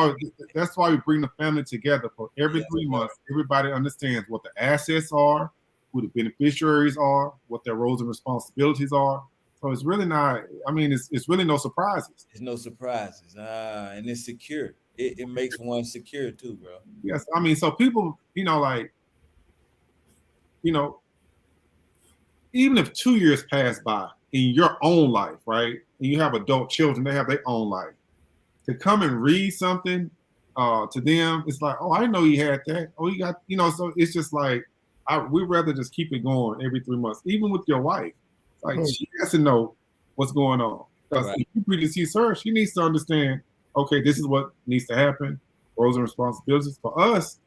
why we bring the family together for every 3 months. Everybody understands what the assets are, who the beneficiaries are, what their roles and responsibilities are. So it's really not. I mean, it's really no surprises. There's no surprises. And it's secure. It makes one secure too, bro. Yes, I mean, so people, even if 2 years pass by in your own life, right, and you have adult children, they have their own life, to come and read something to them, it's like, oh, I didn't know you had that. Oh, you got, so it's just like, we'd rather just keep it going every 3 months, even with your wife. Like, she has to know what's going on. Because if you predecease her, she needs to understand, okay, this is what needs to happen, roles and responsibilities. For us,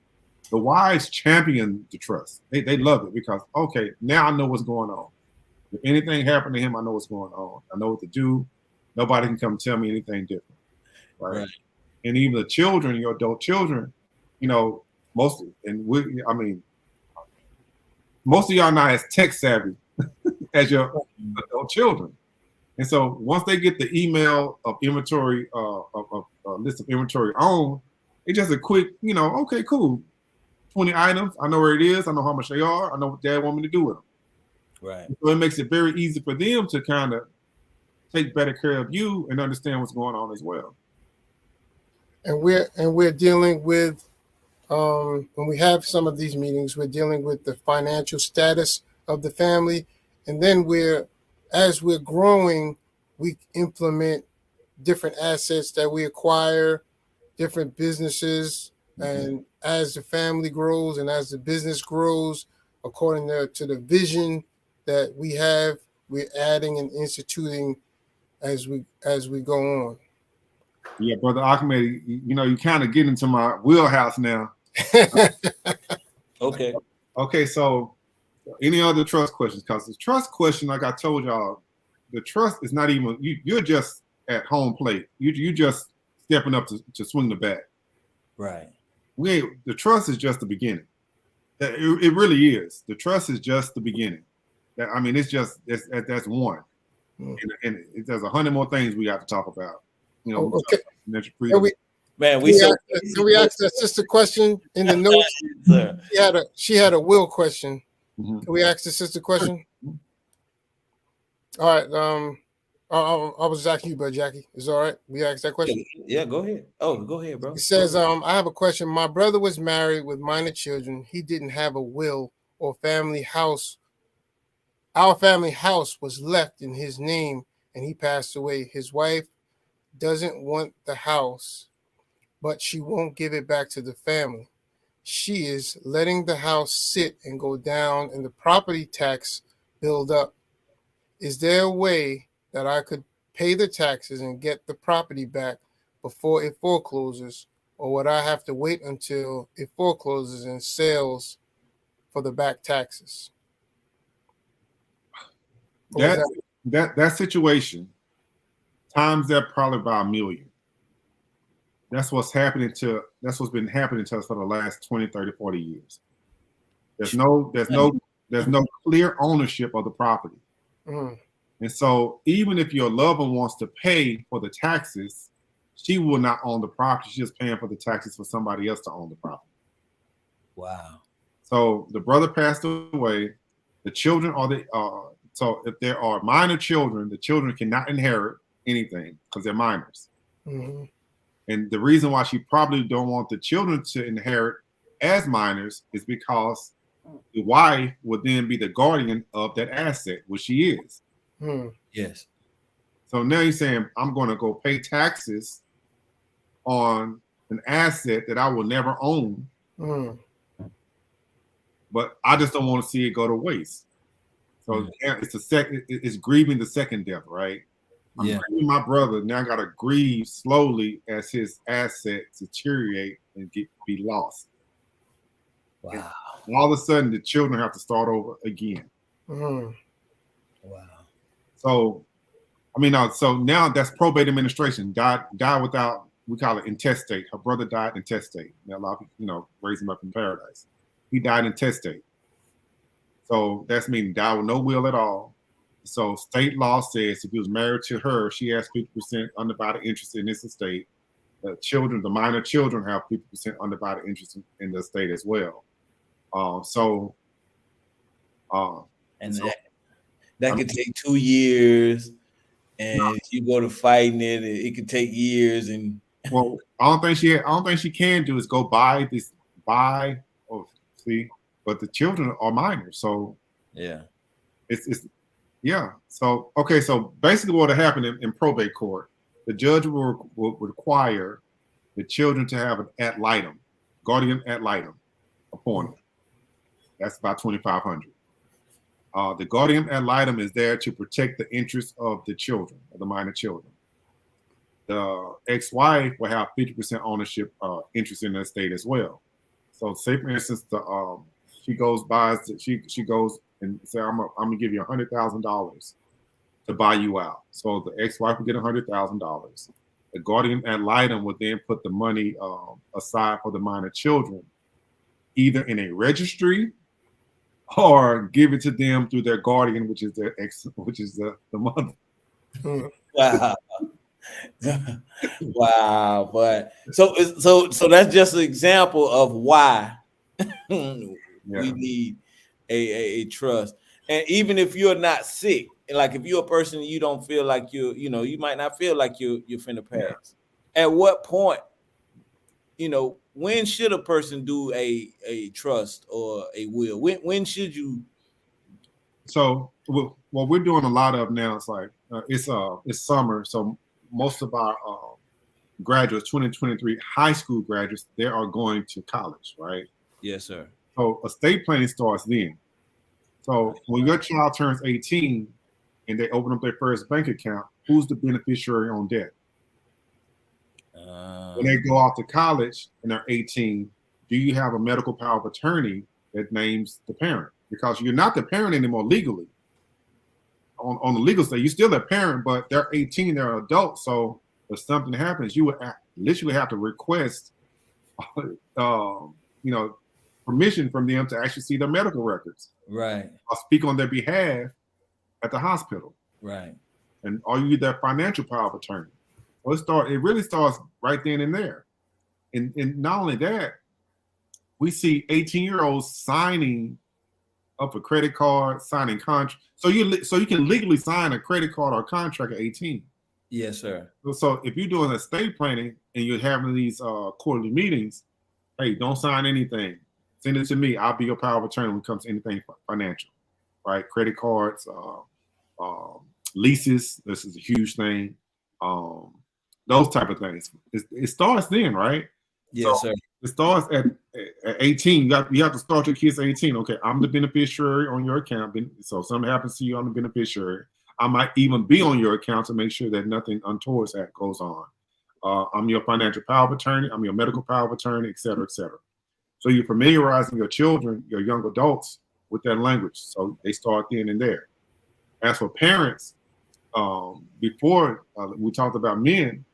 the wives champion the trust. They love it because, okay, now I know what's going on. If anything happened to him, I know what's going on. I know what to do. Nobody can come tell me anything different, right? And even the children, your adult children, most of y'all not as tech savvy as your adult children. And so once they get the email of inventory, of list of inventory on, it's just a quick, okay, cool. 20 items. I know where it is. I know how much they are. I know what dad want me to do with them. Right. So it makes it very easy for them to kind of take better care of you and understand what's going on as well. And we're dealing with when we have some of these meetings, we're dealing with the financial status of the family, and then as we're growing, we implement different assets that we acquire, different businesses, and as the family grows and as the business grows, according to the vision that we have, we're adding and instituting as we go on. Yeah, Brother Ahmed, you kind of get into my wheelhouse now. Okay. Okay, so any other trust questions? Because the trust question, like I told y'all, the trust is not even, you're just at home plate. You just stepping up to swing the bat. Right. The trust is just the beginning. It really is. The trust is just the beginning. I mean, that's one. And there's 100 more things we got to talk about. Okay. Man, can we ask the sister question in the notes? She had a will question. Mm-hmm. Can we ask the sister question? All right. I was asking you, but Jackie, is it all right? We asked that question. Yeah, go ahead. Oh, go ahead, bro. It says, I have a question. My brother was married with minor children. He didn't have a will or family house. Our family house was left in his name, and he passed away. His wife doesn't want the house, but she won't give it back to the family. She is letting the house sit and go down and the property tax build up. Is there a way that I could pay the taxes and get the property back before it forecloses, or would I have to wait until it forecloses and sells for the back taxes? That situation, times that probably by 1 million. That's what's been happening to us for the last 20, 30, 40 years. There's no clear ownership of the property. Mm. And so even if your loved one wants to pay for the taxes, she will not own the property. She's just paying for the taxes for somebody else to own the property. Wow. So the brother passed away. The children so if there are minor children, the children cannot inherit anything because they're minors. Mm-hmm. And the reason why she probably don't want the children to inherit as minors is because the wife would then be the guardian of that asset, which she is. Mm. Yes. So now you're saying, I'm going to go pay taxes on an asset that I will never own. Mm. But I just don't want to see it go to waste. So it's grieving the second death, right? I'm grieving my brother. Now I got to grieve slowly as his assets deteriorate and be lost. Wow. And all of a sudden, the children have to start over again. Mm. Wow. So, so now that's probate administration. Died without, we call it intestate. Her brother died intestate. Now, a lot of people, raised him up in paradise. He died intestate. So that's meaning died with no will at all. So state law says if he was married to her, she has 50% undivided interest in this estate. The minor children have 50% undivided interest in the estate as well. That could take 2 years, and if you go to fighting it could take years. And well, I don't think she can do is go buy. But the children are minors, so yeah, yeah. So okay, so basically what happened in probate court, the judge will require the children to have an ad litem, guardian ad litem appointed. That's about $2,500. The guardian ad litem is there to protect the interests of the children, of the minor children. The ex-wife will have 50% ownership interest in the estate as well. So say for instance, she goes and say, I'm gonna give you $100,000 to buy you out. So the ex-wife will get $100,000. The guardian ad litem would then put the money aside for the minor children, either in a registry or give it to them through their guardian, which is the mother. Wow. Wow. But so that's just an example of why We need a trust. And even if you're not sick, like if you're a person you don't feel like you might not feel like you're finna pass. At what point, when should a person do a trust or a will? When should you? So what we're doing a lot of now is like it's summer, so most of our graduates, 2023 high school graduates, they are going to college, right? Yes, sir. So estate planning starts then. So when your child turns 18 and they open up their first bank account, who's the beneficiary on debt? When they go off to college and they're 18, do you have a medical power of attorney that names the parent? Because you're not the parent anymore legally. On the legal side, you're still a parent, but they're 18, they're adults. So if something happens, you would literally have to request, permission from them to actually see their medical records. Right. Or speak on their behalf at the hospital. Right. And are you their financial power of attorney? Well, it really starts right then and there. And not only that, we see 18-year-olds signing up a credit card, signing contract. So you can legally sign a credit card or a contract at 18. Yes, sir. So if you're doing estate planning and you're having these quarterly meetings, hey, don't sign anything. Send it to me. I'll be your power of attorney when it comes to anything financial, right? Credit cards, leases. This is a huge thing. Those type of things. It starts then, right? Yes, sir. It starts at 18. You have to start your kids at 18. Okay, I'm the beneficiary on your account. So if something happens to you, I'm the beneficiary. I might even be on your account to make sure that nothing untoward goes on. I'm your financial power of attorney. I'm your medical power of attorney, et cetera, et cetera. So you're familiarizing your children, your young adults, with that language. So they start then and there. As for parents, before we talked about men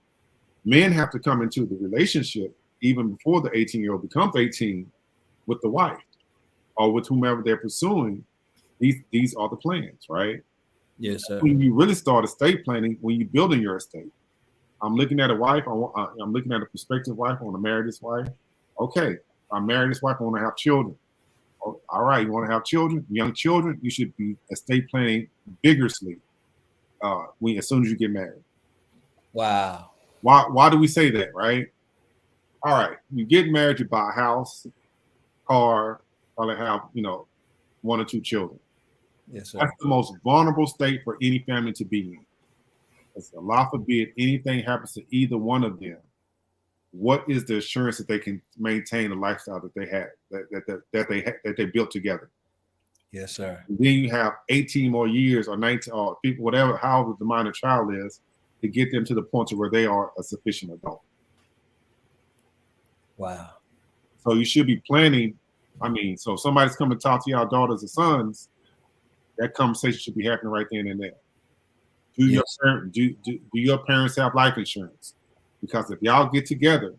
have to come into the relationship even before the 18-year-old becomes 18 with the wife or with whomever they're pursuing. These are the plans, right? Yes, sir. When you really start estate planning, when you're building your estate, I'm looking at a wife. I'm looking at a prospective wife. I want to marry this wife. Okay, I marry this wife. I want to have children. Oh, all right, you want to have children, young children. You should be estate planning vigorously as soon as you get married. Wow. Why do we say that, right? All right, you get married, you buy a house, car, probably have 1 or 2 children. Yes, sir. That's the most vulnerable state for any family to be in. It's Allah forbid anything happens to either one of them. What is the assurance that they can maintain the lifestyle that they had, that they built together? Yes, sir. And then you have 18 more years or 19 or people, whatever, however the minor child is, to get them to the point to where they are a sufficient adult. Wow. So you should be planning. So if somebody's coming to talk to y'all daughters or sons, that conversation should be happening right then and there. Do your parents have life insurance? Because if y'all get together,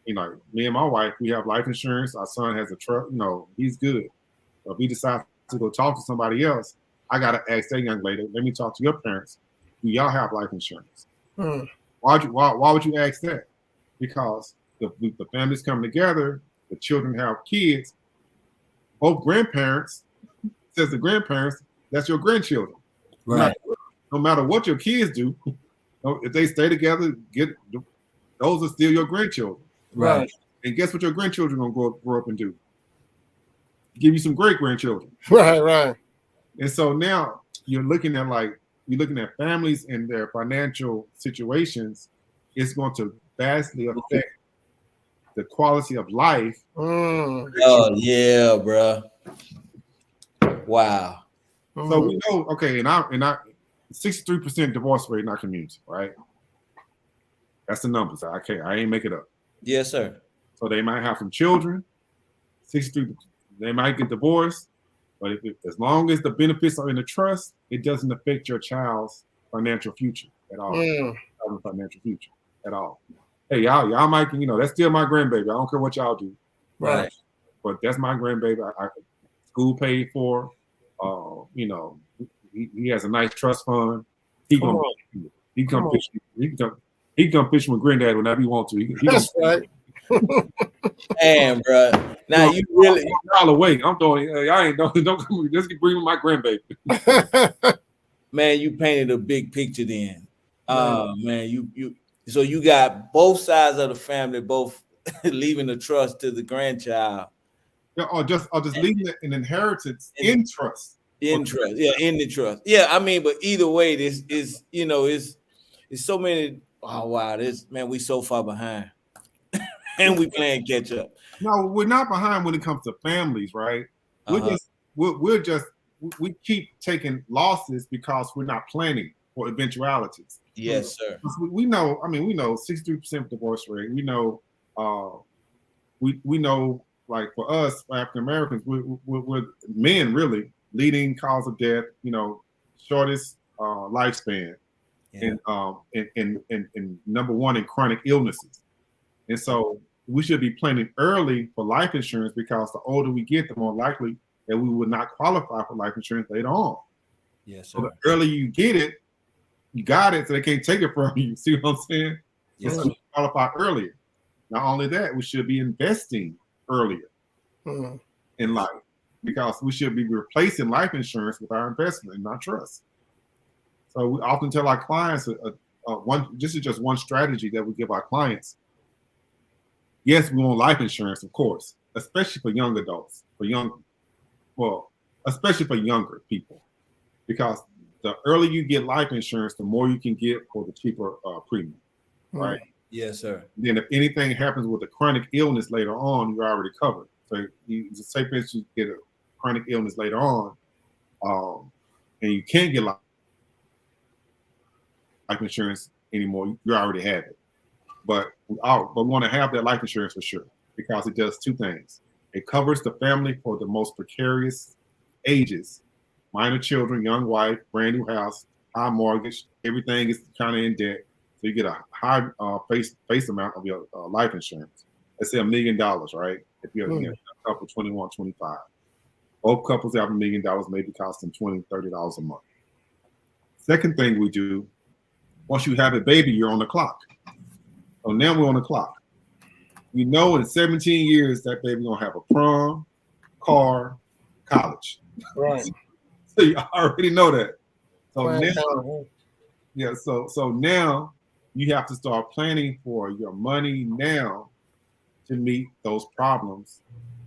me and my wife, we have life insurance. Our son has a truck. He's good. But if he decides to go talk to somebody else, I gotta ask that young lady. Let me talk to your parents. Do y'all have life insurance? Why would you ask that? Because the families come together, the children have kids. Both grandparents, says the grandparents, that's your grandchildren. Right. No matter what your kids do, if they stay together, those are still your grandchildren. Right. And guess what your grandchildren are gonna grow up and do? Give you some great grandchildren. Right. And so now you're looking at families and their financial situations. It's going to vastly affect the quality of life. Oh yeah, bro. Wow. So we know, okay, and I 63% divorce rate in our community, right? That's the numbers. I ain't make it up. Yes, sir. So they might have some children. 63, they might get divorced, but as long as the benefits are in the trust, it doesn't affect your child's financial future at all. Financial future at all. Hey, y'all might, that's still my grandbaby. I don't care what y'all do. Right. But that's my grandbaby. I school paid for. He has a nice trust fund. He can come fish with granddad whenever he wants to. That's right. Man, bro. Now you really, $1 away. I'm throwing. Y'all ain't don't come. Just bring me my grandbaby. man, you painted a big picture then. Man, you so you got both sides of the family, both leaving the trust to the grandchild. Yeah, or just leaving it an inheritance in trust. In trust, yeah, in the trust. Yeah, I mean, but either way, this is it's so many. Oh wow, this man, we so far behind. And we playing catch up. No, we're not behind when it comes to families, right? We're just we keep taking losses because we're not planning for eventualities. Yes, sir. We know. I mean, we know 63% divorce rate. We know. We know. Like for us, African Americans, we're men really leading cause of death. Shortest lifespan, Yeah. and number one in chronic illnesses. And so we should be planning early for life insurance because the older we get, the more likely that we will not qualify for life insurance later on. Yes, So sir. the earlier you get it, you got it, so they can't take it from you. See what I'm saying? Yes, So sir. you qualify earlier. Not only that, we should be investing earlier in life because we should be replacing life insurance with our investment and not trust. So we often tell our clients, this is just one strategy that we give our clients. Yes, we want life insurance, of course, especially for young adults, especially for younger people, because the earlier you get life insurance, the more you can get for the cheaper premium, right? Yes, sir. Then if anything happens with a chronic illness later on, you're already covered. So say for instance, you get a chronic illness later on, and you can't get life insurance anymore, you already have it. But we want to have that life insurance for sure because it does two things. It covers the family for the most precarious ages, minor children, young wife, brand new house, high mortgage, everything is kind of in debt. So you get a high face amount of your life insurance. Let's say $1 million, right? If you're a couple 21, 25. Both couples have $1 million, maybe costing $20, $30 a month. Second thing we do, once you have a baby, you're on the clock. So now we're on the clock. We know in 17 years that baby gonna have a prom, car, college. Right. So you already know that. So now, so now you have to start planning for your money now to meet those problems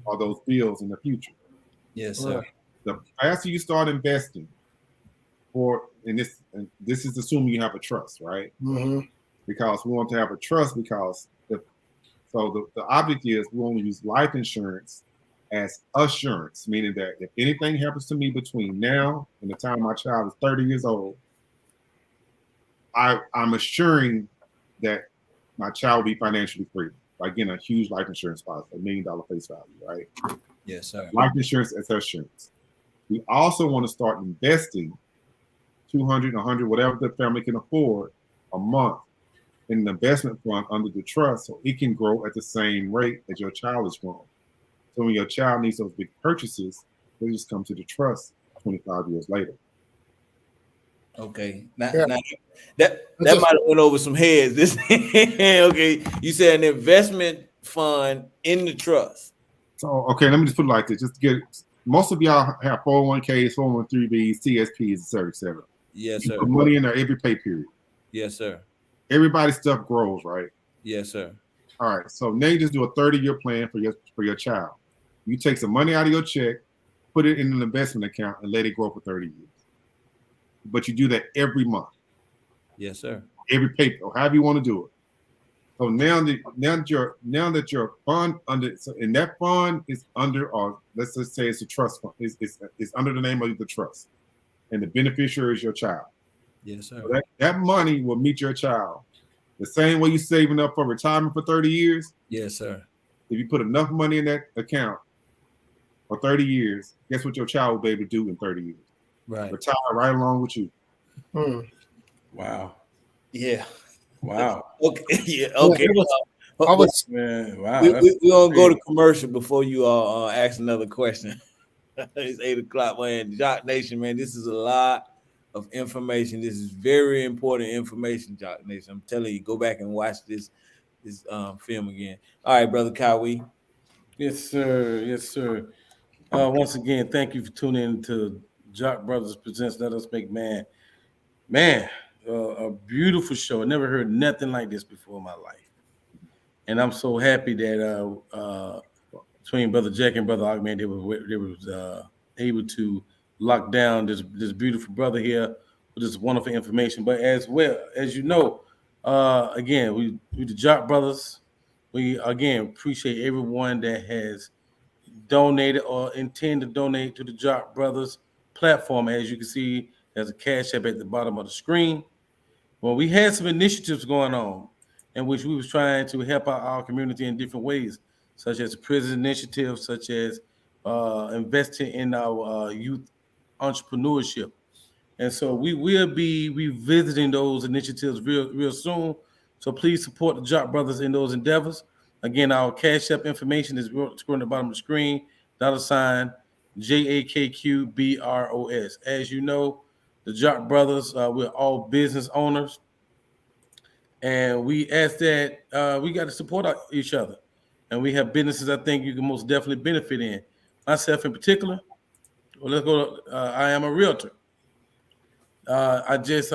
or those bills in the future. Yes, sir. The faster you start investing and this is assuming you have a trust, right? Because we want to have a trust because the object is we want to use life insurance as assurance, meaning that if anything happens to me between now and the time my child is 30 years old, I'm assuring that my child will be financially free by getting a huge life insurance policy, $1 million face value, right? Yes, sir. Life insurance as assurance. We also want to start investing $200, $100, whatever the family can afford a month in an investment fund under the trust so it can grow at the same rate as your child is growing. So when your child needs those big purchases, they just come to the trust 25 years later. Okay. Now that might have went over some heads. Okay. You said an investment fund in the trust. So okay, let me just put it like this. Just to get most of y'all have 401ks, 401(b)(3)s, TSPs, etc. Yes, you sir. put money in there every pay period. Yes, sir. Everybody's stuff grows, right? Yes, sir. All right. So now you just do a 30-year plan for your child. You take some money out of your check, put it in an investment account, and let it grow for 30 years. But you do that every month. Yes, sir. Every pay, or however you want to do it. So now that your fund and that fund is under, or let's just say it's a trust fund, it's under the name of the trust, and the beneficiary is your child. Yes, sir. So that money will meet your child the same way you're saving up for retirement for 30 years. Yes, sir. If you put enough money in that account for 30 years, guess what your child will be able to do in 30 years? Right. Retire right along with you. Wow. Yeah. Wow. Okay. Yeah. Okay. Man, wow. We're gonna go to commercial before you ask another question. It's 8:00, man. Jock Nation, man. This is a lot of information. This is very important information, Jock Nation. I'm telling you, go back and watch this film again. All right, brother Kawhi. Yes, sir. Yes, sir. Once again, thank you for tuning in to Jock Brothers Presents Let Us Make Man. Man, a beautiful show. I never heard nothing like this before in my life. And I'm so happy that between Brother Jack and Brother Ahmed, they was able to lock down this beautiful brother here with this wonderful information. But as well, as you know, again, we the Jock Brothers. We again appreciate everyone that has donated or intend to donate to the Jock Brothers platform. As you can see, there's a cash app at the bottom of the screen. Well, we had some initiatives going on in which we was trying to help out our community in different ways, such as the prison initiative, such as investing in our youth entrepreneurship. And so we will be revisiting those initiatives real soon. So please support the Jock Brothers in those endeavors. Again, our Cash App information is scrolling at the bottom of the screen, $ JAKQBROS. As you know, the Jock Brothers, we're all business owners. And we ask that we got to support each other. And we have businesses I think you can most definitely benefit in. Myself in particular, well, let's go. I am a realtor. I just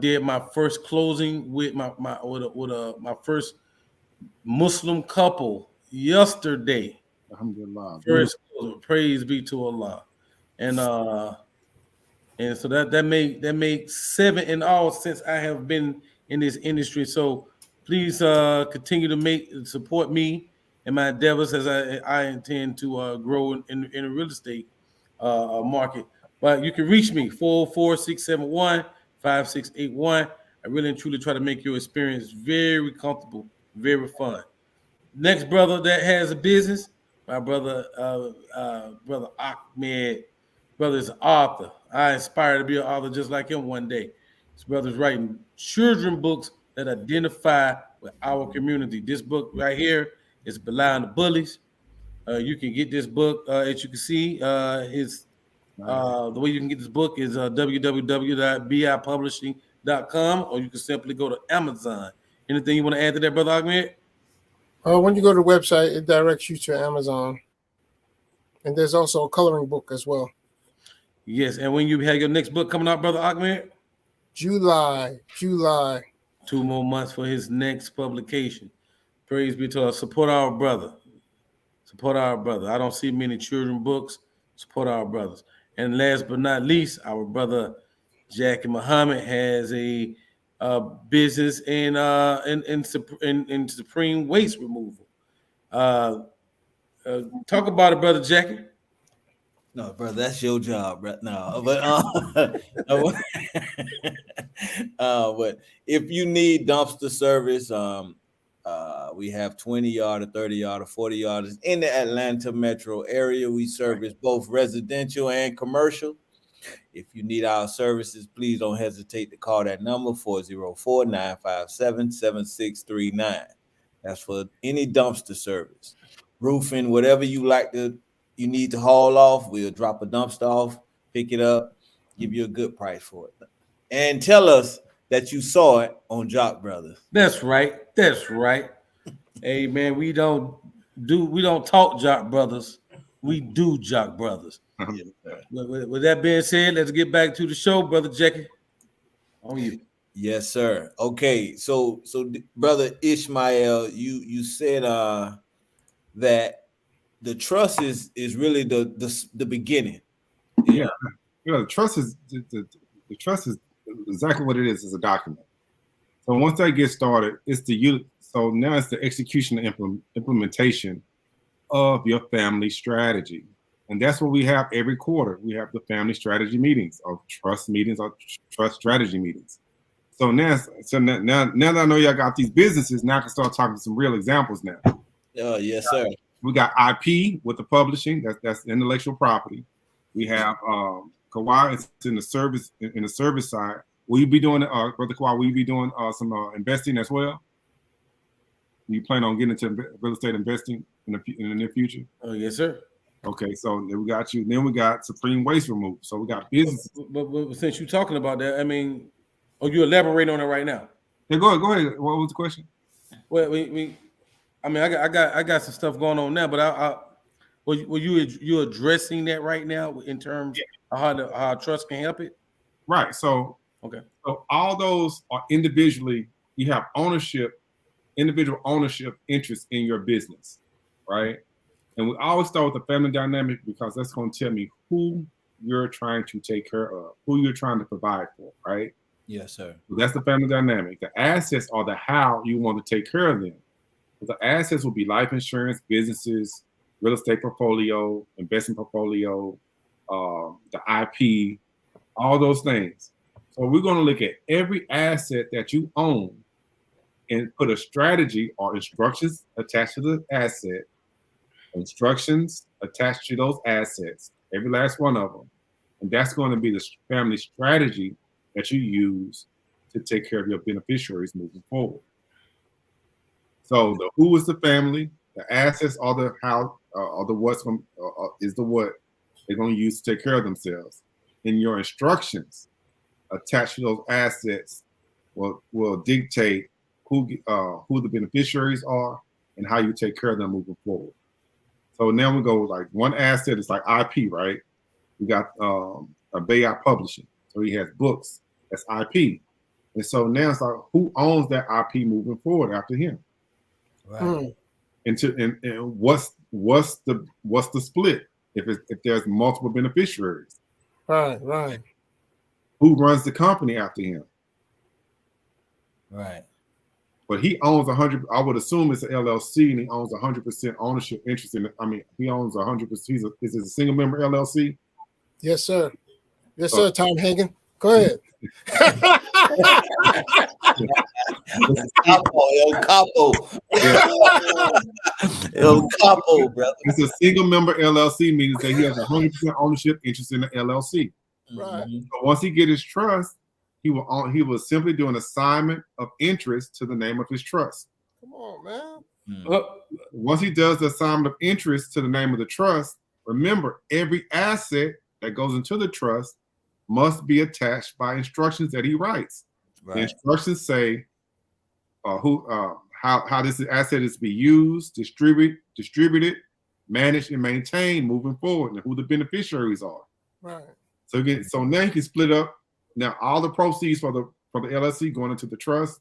did my first closing with my first Muslim couple yesterday. Alhamdulillah. First closing, praise be to Allah, and so that made 7 in all since I have been in this industry. So please continue to support me and my endeavors as I intend to grow in the real estate market. But you can reach me 404-671-5681. I really and truly try to make your experience very comfortable, very fun. Next brother that has a business, my brother Ahmed. Brother is an author. I aspire to be an author just like him one day. This brother's writing children books that identify with our community. This book right here is Belied the Bullies. You can get this book, as you can see, the way you can get this book is www.bipublishing.com, or you can simply go to Amazon. Anything you want to add to that, Brother Ahmed? When you go to the website, it directs you to Amazon. And there's also a coloring book as well. Yes, and when you have your next book coming out, Brother Ahmed? July. 2 more months for his next publication. Praise be to Allah. Support our brother. Support our brother. I don't see many children books. Support our brothers. And last but not least, our brother Jackie Muhammad has a business in supreme waste removal. Talk about it, brother Jackie. No, brother, that's your job, right? No, but but if you need dumpster service, we have 20-yard, 30-yard, 40-yard in the Atlanta metro area. We service both residential and commercial. If you need our services, please don't hesitate to call that number 404-957-7639. That's for any dumpster service, roofing, whatever you need to haul off. We'll drop a dumpster off, pick it up, give you a good price for it, and tell us that you saw it on Jock Brothers. That's right. Hey man, we don't talk Jock Brothers. We do Jock Brothers. Yes, with that being said, let's get back to the show, brother Jackie. On you. Yes, sir. Okay, so brother Ishmael, you said that the trust is really the beginning. Yeah, the trust is the trust is exactly what it is a document. So once that gets started, so now it's the execution and implementation of your family strategy. And that's what we have every quarter. We have the family strategy meetings, or trust meetings, or trust strategy meetings. So now that I know y'all got these businesses, now I can start talking some real examples now. Yes, sir. We got IP with the publishing, that's intellectual property. We have Kawhi, it's in the service side. Will you be doing, Brother Kawhi, will you be doing some investing as well? You plan on getting into real estate investing in the near future? Oh, yes, sir. Okay, so then we got you. Then we got supreme waste removal. So we got business. But since you're talking about that, I mean, you elaborate on it right now? Yeah, go ahead. What was the question? Well, I mean, I got some stuff going on now, but were you addressing that right now in terms of how trust can help it? Right. So Okay. So all those are individually, you have individual ownership interest in your business, right? And we always start with the family dynamic because that's going to tell me who you're trying to take care of, who you're trying to provide for, right? Yes, sir. So that's the family dynamic. The assets are the how you want to take care of them. So the assets will be life insurance, businesses, real estate portfolio, investment portfolio, the IP, all those things. So we're going to look at every asset that you own and put a strategy or instructions attached to the asset, instructions attached to those assets, every last one of them. And that's going to be the family strategy that you use to take care of your beneficiaries moving forward. So the who is the family, the assets are the how, or the what's from, is the what they're going to use to take care of themselves. In your instructions attached to those assets will dictate who the beneficiaries are and how you take care of them moving forward. So now we go like one asset is like IP, right? We got a Bayard Publishing, so he has books. That's IP, and so now it's like who owns that IP moving forward after him? Right. And what's the split if there's multiple beneficiaries? Right. Who runs the company after him? Right. But he owns 100. I would assume it's an LLC, and he owns 100% ownership interest in it. I mean, he owns 100%. Is it a single member LLC? Yes, sir. Yes, sir. Tom Hagen. Go ahead. El Capo. El Capo, brother. It's a single member LLC, means that he has 100% ownership interest in the LLC. Right. So once he get his trust, he will simply do an assignment of interest to the name of his trust. Come on, man. Once he does the assignment of interest to the name of the trust, remember every asset that goes into the trust must be attached by instructions that he writes. Right. The instructions say how this asset is to be used, distributed, managed, and maintained moving forward, and who the beneficiaries are. Right. So now you can split up. Now all the proceeds for the LLC going into the trust,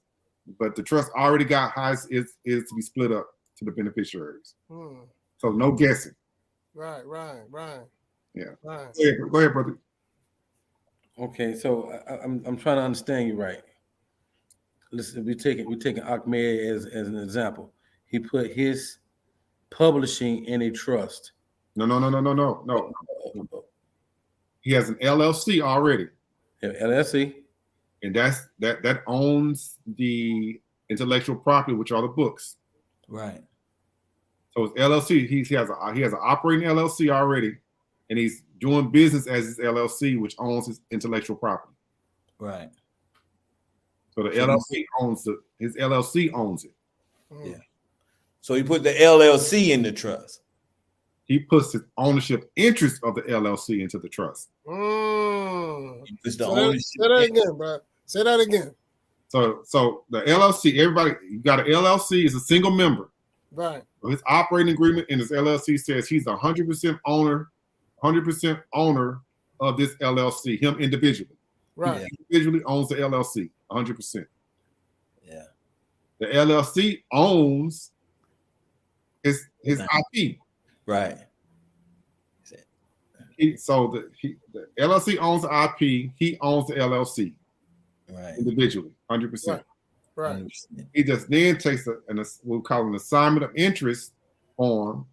but the trust already got how is to be split up to the beneficiaries. So no guessing. Right. Yeah. Right. Go ahead, brother. Okay, so I'm trying to understand you right. Listen, we're taking Ahmed as an example. He put his publishing in a trust. No. He has an LLC already. LLC. And that owns the intellectual property, which are the books. Right. So it's LLC. He has an operating LLC already, and he's doing business as his LLC, which owns his intellectual property. Right. So the LLC owns it. His LLC owns it. Yeah. So he put the LLC in the trust. He puts his ownership interest of the LLC into the trust. He puts the Say ownership. that again, bro. Say that again. So the LLC, everybody, you got an LLC is a single member. Right. So his operating agreement in his LLC says he's 100% owner of this LLC, him individually. Right. He individually owns the LLC, 100%. Yeah. The LLC owns his IP. Right. So the LLC owns the IP. He owns the LLC. Right. Individually, 100%. Right. He just then takes we'll call it an assignment of interest form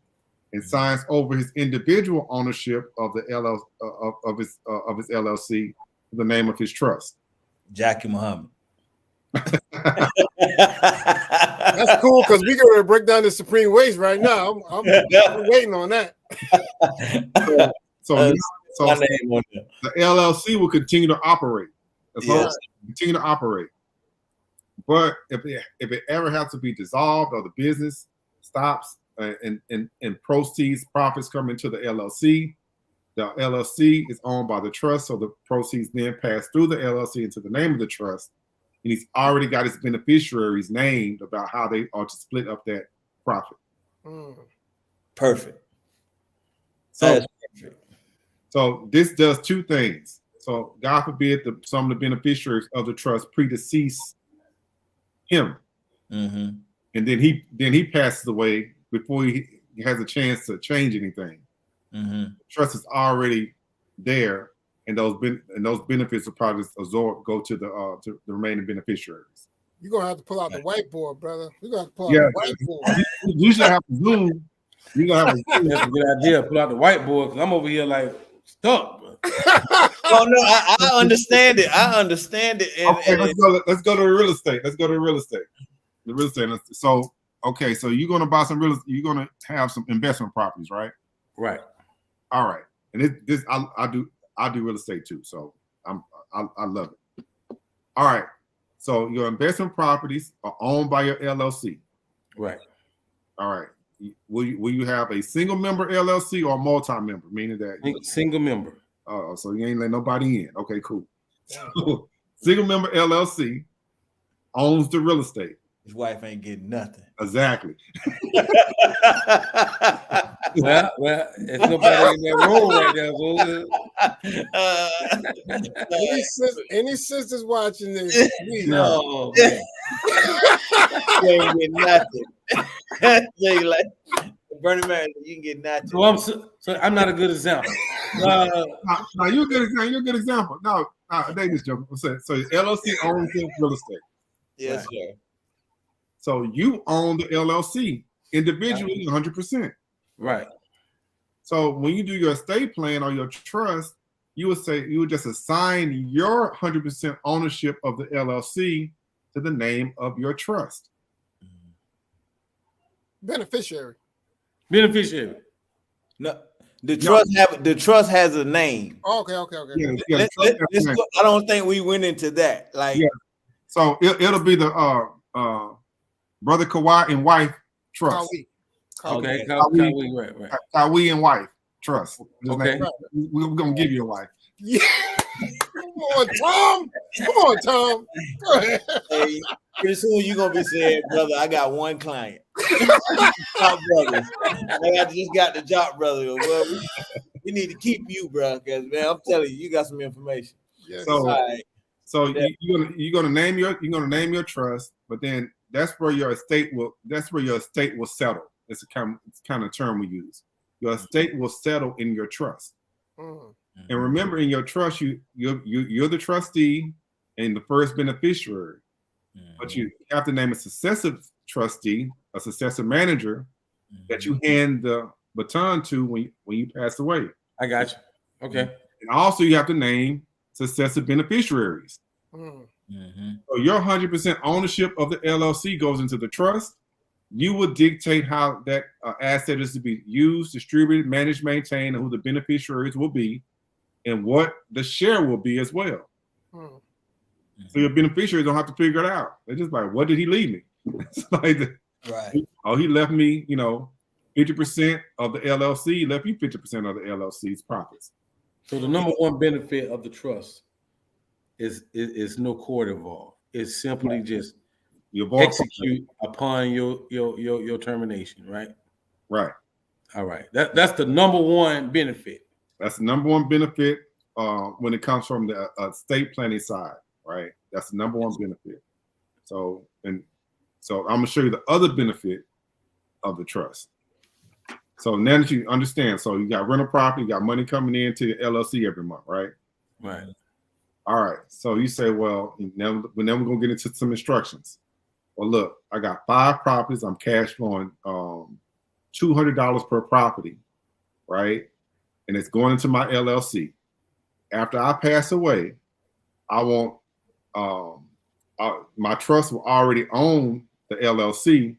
and signs over his individual ownership of the of his LLC, the name of his trust. Jackie Muhammad. That's cool because we're going to break down the supreme waste right now. I'm waiting on that. So the LLC will continue to operate. As long as it continue to operate. But if it ever has to be dissolved or the business stops and proceeds, profits come into the LLC is owned by the trust. So the proceeds then pass through the LLC into the name of the trust. he's already got his beneficiaries named about how they are to split up that profit. Perfect. So, That's perfect. so this does two things. So God forbid some of the beneficiaries of the trust predecease him, Mm-hmm. and then he passes away before he has a chance to change anything. Mm-hmm. The trust is already there, and those benefits will probably go to the remaining beneficiaries. You're gonna have to pull out the whiteboard, brother. You're gonna have to pull out the whiteboard. You should have a Zoom. You gonna have a Zoom. That's a good idea. Pull out the whiteboard because I'm over here like stuck, bro. Oh no, I understand it. I understand it. And, Okay, let's go to the real estate. Let's go to the real estate. The real estate. So okay, so you're gonna buy some you're gonna have some investment properties, right? Right. All right. And I do real estate too, so I love it. All right. So your investment properties are owned by your LLC. Right. All right. Will you have a single member LLC or a multi-member, meaning that Single member. so you ain't let nobody in. Okay, cool. So, single member LLC owns the real estate. his wife ain't getting nothing. Exactly. Well, there's nobody in that room right there. So, Any sisters watching this? Please. no, You ain't getting nothing. So you like Bernie Man, you can get nothing. so I'm not a good example. No, you're a good example. You're a good example. No, they just joking. So LLC owns the real estate. Yes, sir. So you own the LLC individually 100%. Right. So when you do your estate plan or your trust, you would just assign your 100% ownership of the LLC to the name of your trust. Beneficiary. No, the trust has a name. Okay. Yeah, I don't think we went into that. Like, yeah. So it'll be the brother Kawhi and wife trust. Okay. Right. Kawhi and wife trust. Okay. We're gonna give you a wife. Yeah. Come on, Tom. Go ahead. hey, pretty soon you're gonna be saying, brother, I got one client. Job brothers. I just got the job brother. Well, we need to keep you, bro, because man, I'm telling you, you got some information. Yes. So you're gonna name your trust, but then that's where your estate will settle. It's a kind of term we use. Your estate will settle in your trust. And remember, in your trust, you're the trustee and the first beneficiary, but you have to name a successive trustee, a successive manager that you hand the baton to when you pass away. I got you. Okay. And also, you have to name successive beneficiaries. So your 100% ownership of the LLC goes into the trust. You will dictate how that asset is to be used, distributed, managed, maintained, and who the beneficiaries will be, and what the share will be as well. So your beneficiaries don't have to figure it out. They're just like, what did he leave me? It's like, Right. Oh, he left me, 50% of the LLC. He left you 50% of the LLC's profits. So the number one benefit of the trust is no court involved. It's simply just execute upon your termination, right? Right. All right. That's the number one benefit. That's the number one benefit when it comes from the estate planning side, right? That's the number one benefit. So I'm gonna show you the other benefit of the trust. So now that you understand, so you got rental property, you got money coming into the LLC every month, right? Right. All right. So you say, well, now we're gonna get into some instructions. Well, look, I got 5 properties. I'm cash flowing $200 per property, right? And it's going into my LLC. After I pass away, I want my trust will already own the LLC,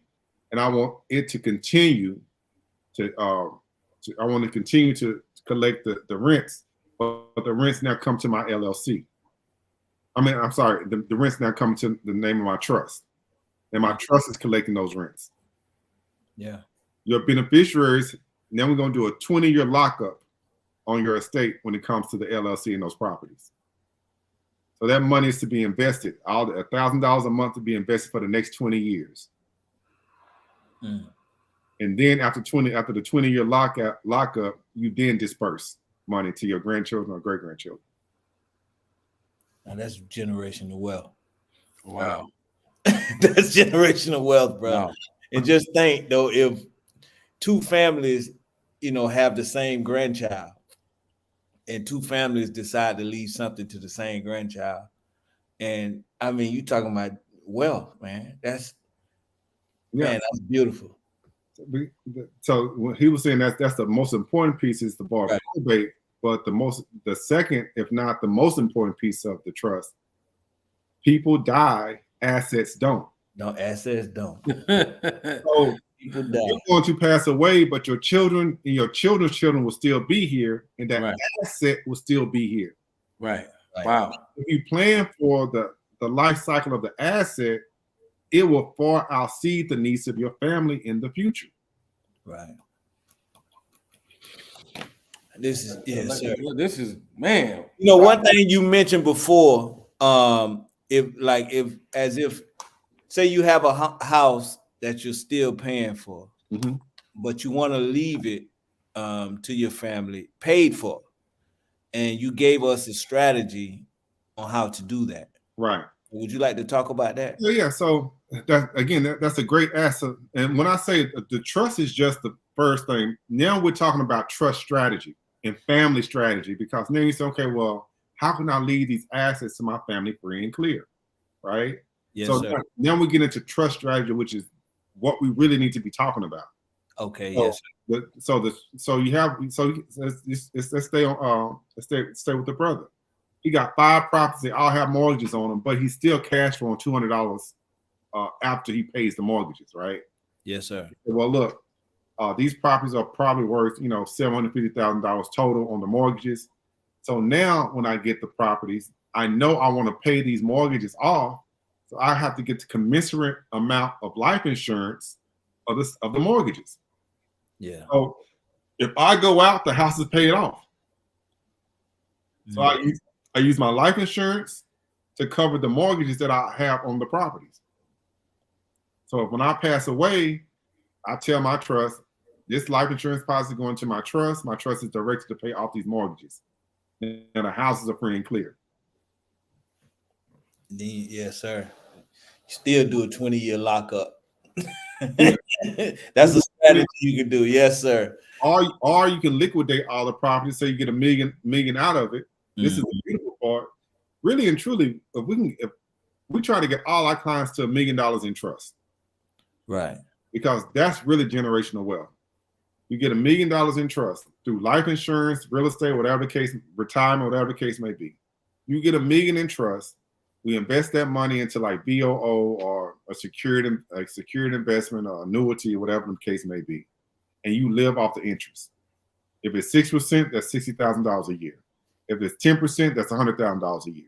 and I want it to continue to collect the rents, but the rents now come to my LLC. I'm sorry, the rents now come to the name of my trust, and my trust is collecting those rents. Yeah. Your beneficiaries, now we're going to do a 20-year lockup on your estate when it comes to the LLC and those properties. So that money is to be invested. All $1,000 a month to be invested for the next 20 years. Mm. And then after the 20-year lockup, you then disperse money to your grandchildren or great grandchildren. Now that's generational wealth. Wow. That's generational wealth, bro. Wow. And just think though, if two families, have the same grandchild, and two families decide to leave something to the same grandchild, and I mean, you talking about wealth, man. That's beautiful. So when he was saying that's the most important piece is the bar of probate, but the second, if not the most important piece of the trust, people die, assets don't. No, assets don't. So People die. you're going to pass away, but your children and your children's children will still be here, and that asset will still be here. Right. Wow. If you plan for the life cycle of the asset, it will far outseed the needs of your family in the future. Right. This is sir. This is, man. One thing you mentioned before, if say you have a house that you're still paying for, but you want to leave it to your family paid for, and you gave us a strategy on how to do that. Right. Would you like to talk about that? Yeah. So that's a great asset. And when I say the trust is just the first thing, now we're talking about trust strategy and family strategy, because then you say, okay, well, how can I leave these assets to my family free and clear? Right. Yes, so sir. Now we get into trust strategy, which is what we really need to be talking about. Okay. So, yes. Let's stay on. Let's stay with the brother. He got 5 properties. They all have mortgages on them, but he's still cash flowing $200 after he pays the mortgages, right? Yes, sir. Well, look, these properties are probably worth $750,000 total on the mortgages. So now when I get the properties, I know I want to pay these mortgages off. So I have to get the commensurate amount of life insurance of the mortgages. Yeah. So if I go out, the house is paid off. So I use my life insurance to cover the mortgages that I have on the properties. So when I pass away, I tell my trust, this life insurance policy is going to my trust. My trust is directed to pay off these mortgages. And the houses are free and clear. Yes, sir. Still do a 20-year lockup. That's a strategy you can do. Yes, sir. Or you can liquidate all the properties so you get $1 million out of it. This is the beautiful part. Really and truly, if we try to get all our clients to $1 million in trust. Right. Because that's really generational wealth. You get $1 million in trust through life insurance, real estate, whatever the case, retirement, whatever the case may be. You get $1 million in trust. We invest that money into like BOO or a secured investment or annuity, or whatever the case may be. And you live off the interest. If it's 6%, that's $60,000 a year. If it's 10%, that's $100,000 a year.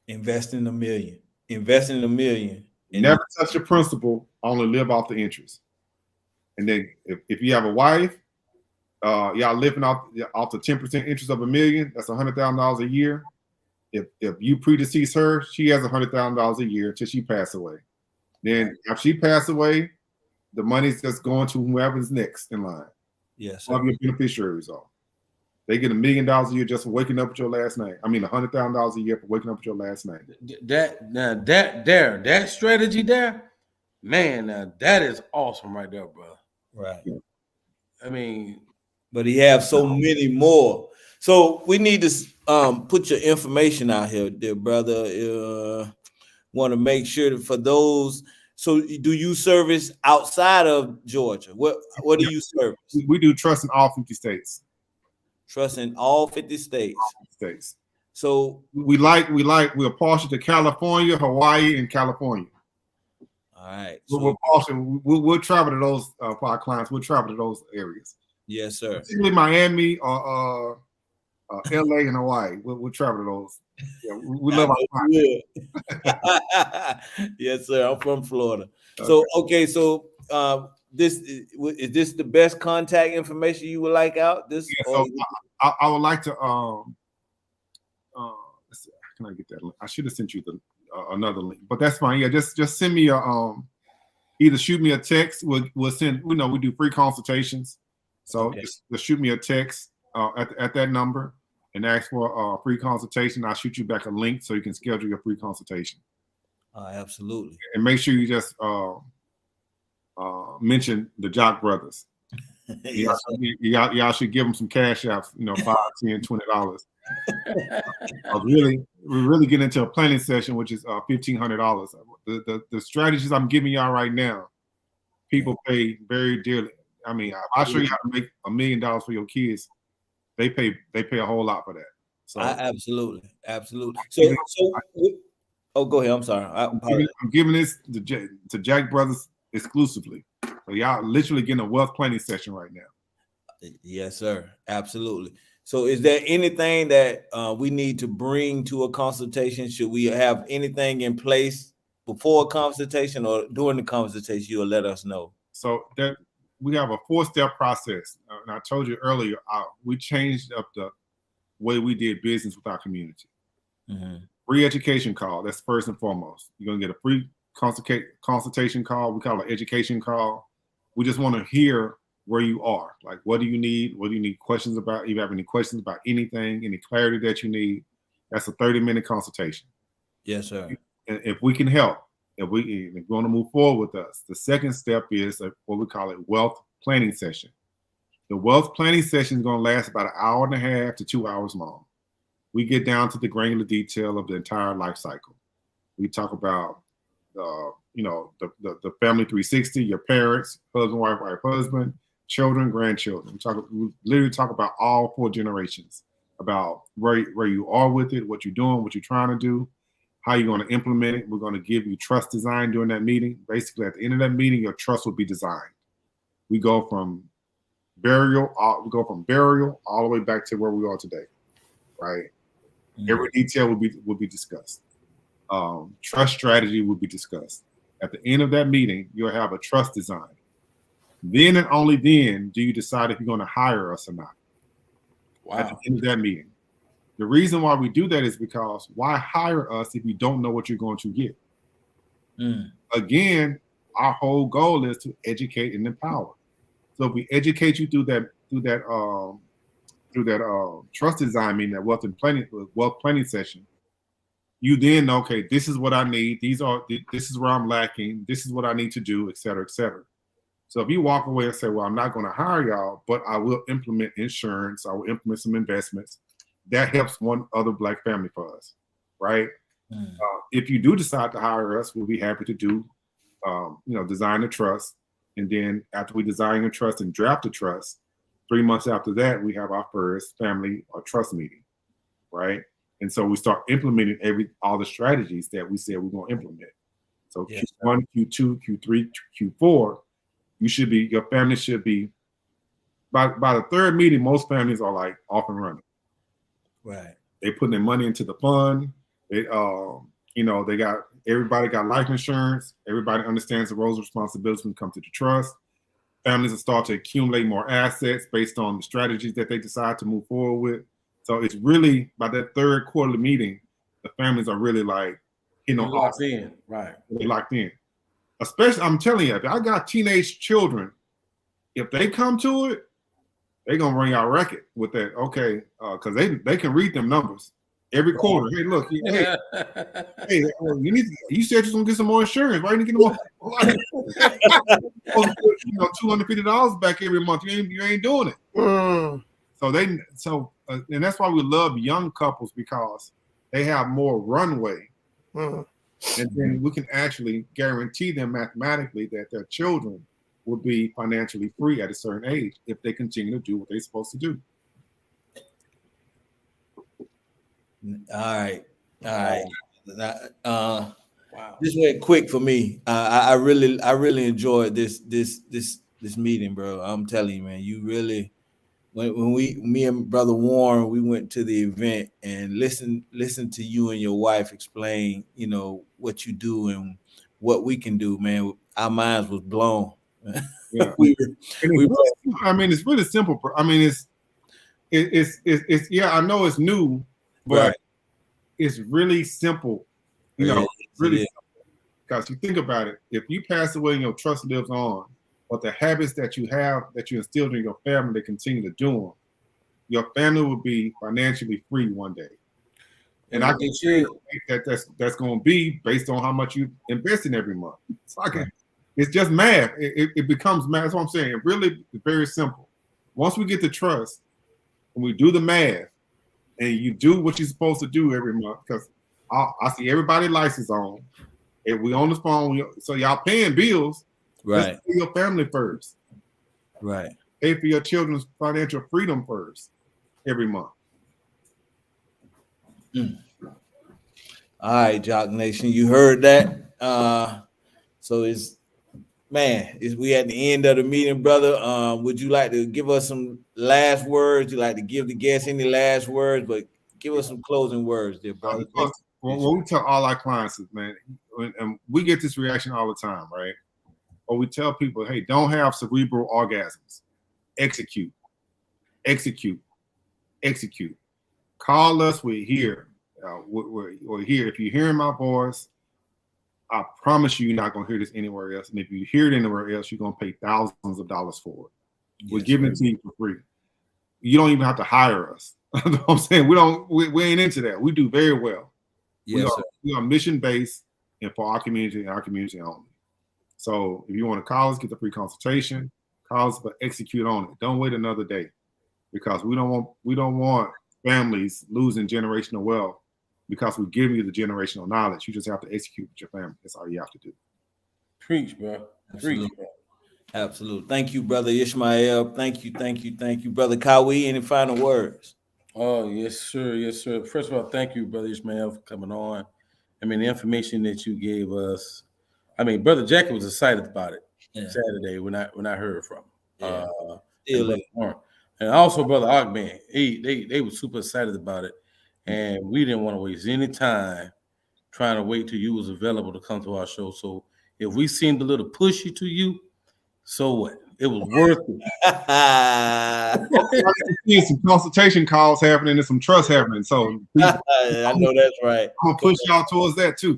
Investing $1 million. Investing $1 million. Never touch your principal, only live off the interest. And then if you have a wife, y'all living off the 10% interest of $1 million, that's $100,000 a year. If you predecease her, she has $100,000 a year until she passes away. Then after she passes away, the money's just going to whoever's next in line. Yes. All your beneficiaries are. They get $1 million a year just for waking up with your last name. I mean, $100,000 a year for waking up with your last name. That strategy there, man, that is awesome right there, bro. Right. I mean, but he have so many more. So we need to put your information out here, dear brother. Want to make sure that for those. So do you service outside of Georgia? What do you service? We do trust in all 50 states. Trust in all 50 states. So we're partial to California, Hawaii, and California. All right. So we're partial. We'll travel to those for our clients. We'll travel to those areas. Yes, sir. Particularly Miami or LA and Hawaii. We'll travel to those. Yeah, we love our clients. Yes, sir. I'm from Florida. Okay. So is this the best contact information you would like out? I would like to can I get that link? I should have sent you the another link, but that's fine. Yeah, just send me a either shoot me a text. We'll send. We do free consultations, so Okay. just shoot me a text at that number and ask for a free consultation. I'll shoot you back a link so you can schedule your free consultation. Absolutely. And make sure you just mention the Jock Brothers. Yes, Y'all should give them some cash apps, $5, $10, $20. We're really getting into a planning session, which is $1,500. The strategies I'm giving y'all right now, people pay very dearly. I mean, I'll show you how to make $1 million for your kids. They pay a whole lot for that. So absolutely. So go ahead. I'm sorry. I'm giving this to Jack Brothers exclusively. So y'all literally getting a wealth planning session right now. Yes, sir. Absolutely. So is there anything that we need to bring to a consultation? Should we have anything in place before a consultation, or during the consultation you'll let us know? So that we have a 4-step process. And I told you earlier, we changed up the way we did business with our community. Mm-hmm. Free education call. That's first and foremost. You're going to get a free consultation call. We call it an education call. We just want to hear where you are. Like, what do you need? What do you need questions about? If you have any questions about anything, any clarity that you need, that's a 30-minute consultation. Yes, sir. And if we can help, if you want to move forward with us, the second step is what we call a wealth planning session. The wealth planning session is going to last about 1.5 hours to 2 hours long. We get down to the granular detail of the entire life cycle. We talk about the family 360, your parents, husband, wife, husband, children, grandchildren. We literally talk about all 4 generations, about where you are with it, what you're doing, what you're trying to do, how you're going to implement it. We're going to give you trust design during that meeting. Basically, at the end of that meeting, your trust will be designed. We go from burial all the way back to where we are today, right? Mm-hmm. Every detail will be discussed. Trust strategy will be discussed. At the end of that meeting, you'll have a trust design. Then and only then do you decide if you're going to hire us or not. Wow. At the end of that meeting. The reason why we do that is because why hire us if you don't know what you're going to get? Again, our whole goal is to educate and empower. So if we educate you through that trust design meeting, that wealth planning session, you then know, okay, this is what I need. This is where I'm lacking. This is what I need to do, et cetera, et cetera. So if you walk away and say, well, I'm not going to hire y'all, but I will implement insurance, I will implement some investments, that helps one other Black family for us, right? If you do decide to hire us, we'll be happy to do, design a trust. And then after we design a trust and draft a trust, 3 months after that, we have our first family or trust meeting, right? And so we start implementing all the strategies that we said we're going to implement. So yes, Q1, Q2, Q3, Q4, your family should be, by the third meeting, most families are like off and running. Right. They put their money into the fund. Everybody got life insurance. Everybody understands the roles and responsibilities when it comes to the trust. Families will start to accumulate more assets based on the strategies that they decide to move forward with. So it's really by that third quarterly meeting, the families are really like, locked in, right? They're locked in. Especially, I'm telling you, if I got teenage children, if they come to it, they're gonna run y'all record with that. Okay, because they can read them numbers every quarter. Hey, look, hey, you said you're gonna get some more insurance. Why you get more? $250 back every month. You ain't doing it. And that's why we love young couples, because they have more runway, and then we can actually guarantee them mathematically that their children will be financially free at a certain age if they continue to do what they're supposed to do. All right. Wow. This went quick for me. I really enjoyed this meeting, bro. I'm telling you, man. You really, when me and Brother Warren, we went to the event and listened to you and your wife explain, what you do and what we can do, man. Our minds was blown. Yeah. It's really simple. I mean, it's I know it's new, but it's really simple. You know, really Yeah. simple. Because you think about it, if you pass away and your trust lives on, but the habits that you have, that you instilled in your family, they continue to do them, your family will be financially free one day. And I can see that's going to be based on how much you invest in every month. It's just math. It becomes math. That's what I'm saying. It really is very simple. Once we get the trust and we do the math and you do what you're supposed to do every month, because I see everybody license on. If we on the phone, so y'all paying bills, Right. let's pay your family first. Right. Pay for your children's financial freedom first every month. All right, Jock Nation, you heard that. So we at the end of the meeting, brother. Would you like to give us some last words? You like to give the guests any last words, but give us some closing words, dear brother. What we tell all our clients is, man, and we get this reaction all the time, right? Or we tell people, hey, don't have cerebral orgasms. Execute. Call us. We're here. We're here. If you're hearing my voice, I promise you're not going to hear this anywhere else. And if you hear it anywhere else, you're going to pay thousands of dollars for it. Yes, we're giving it to you for free. You don't even have to hire us. You know what I'm saying? We ain't into that. We do very well. Yes, we are mission-based and for our community and our community only. So if you want to call us, get the free consultation, call us, but execute on it. Don't wait another day, because we don't want families losing generational wealth because we give you the generational knowledge. You just have to execute with your family. That's all you have to do. Preach, bro. Preach, bro. Absolutely. Thank you, brother Ishmael. Thank you, brother Kawi. Any final words? Oh, yes, sir. Yes, sir. First of all, thank you, brother Ishmael, for coming on. I mean, the information that you gave us. I mean, brother Jackie was excited about it Saturday when I heard from him. And also brother Ogman, they were super excited about it, and we didn't want to waste any time trying to wait till you was available to come to our show. So if we seemed a little pushy to you, so what? It was worth it. Some consultation calls happening and some trust happening. So I know that's right. I'm gonna push y'all towards that too.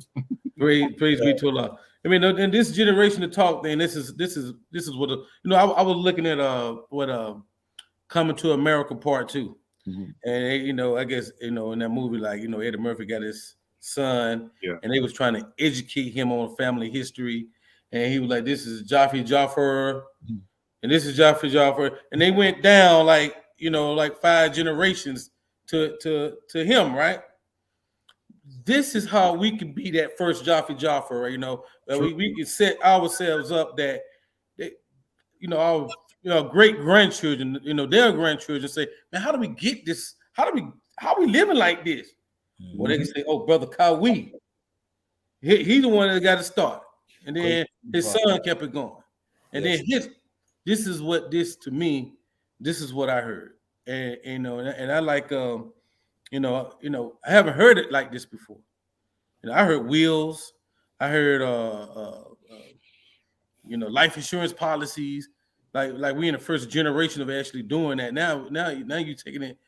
Praise be to Allah. I mean, in this generation of talk, then this is what I was looking at what Coming to America Part 2, and I guess in that movie, like Eddie Murphy got his son, and they was trying to educate him on family history, and he was like, "This is Jaffer, and this is Jaffer," and they went down like 5 generations to him, right? This is how we can be that first Jaffer, right? We can set ourselves up that our great grandchildren, their grandchildren say, man, how do we get this? How we living like this? Mm-hmm. Well, they can say, oh, brother Kawi, he's the one that got to start, and then his son kept it going, and then this is what I heard, and I like I haven't heard it like this before. I heard wills, I heard life insurance policies, like we in the first generation of actually doing that. Now you're taking it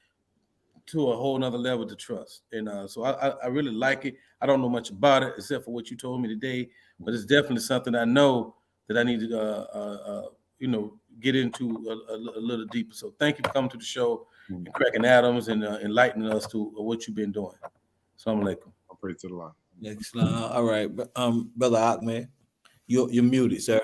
to a whole nother level to trust, and so I really like it. I don't know much about it except for what you told me today, but it's definitely something I know that I need to get into a little deeper. So thank you for coming to the show and cracking Adams and enlightening us to what you've been doing. Assalamu alaikum. I'll pray to the line. Excellent. All right, brother Ahmed, you're muted, sir.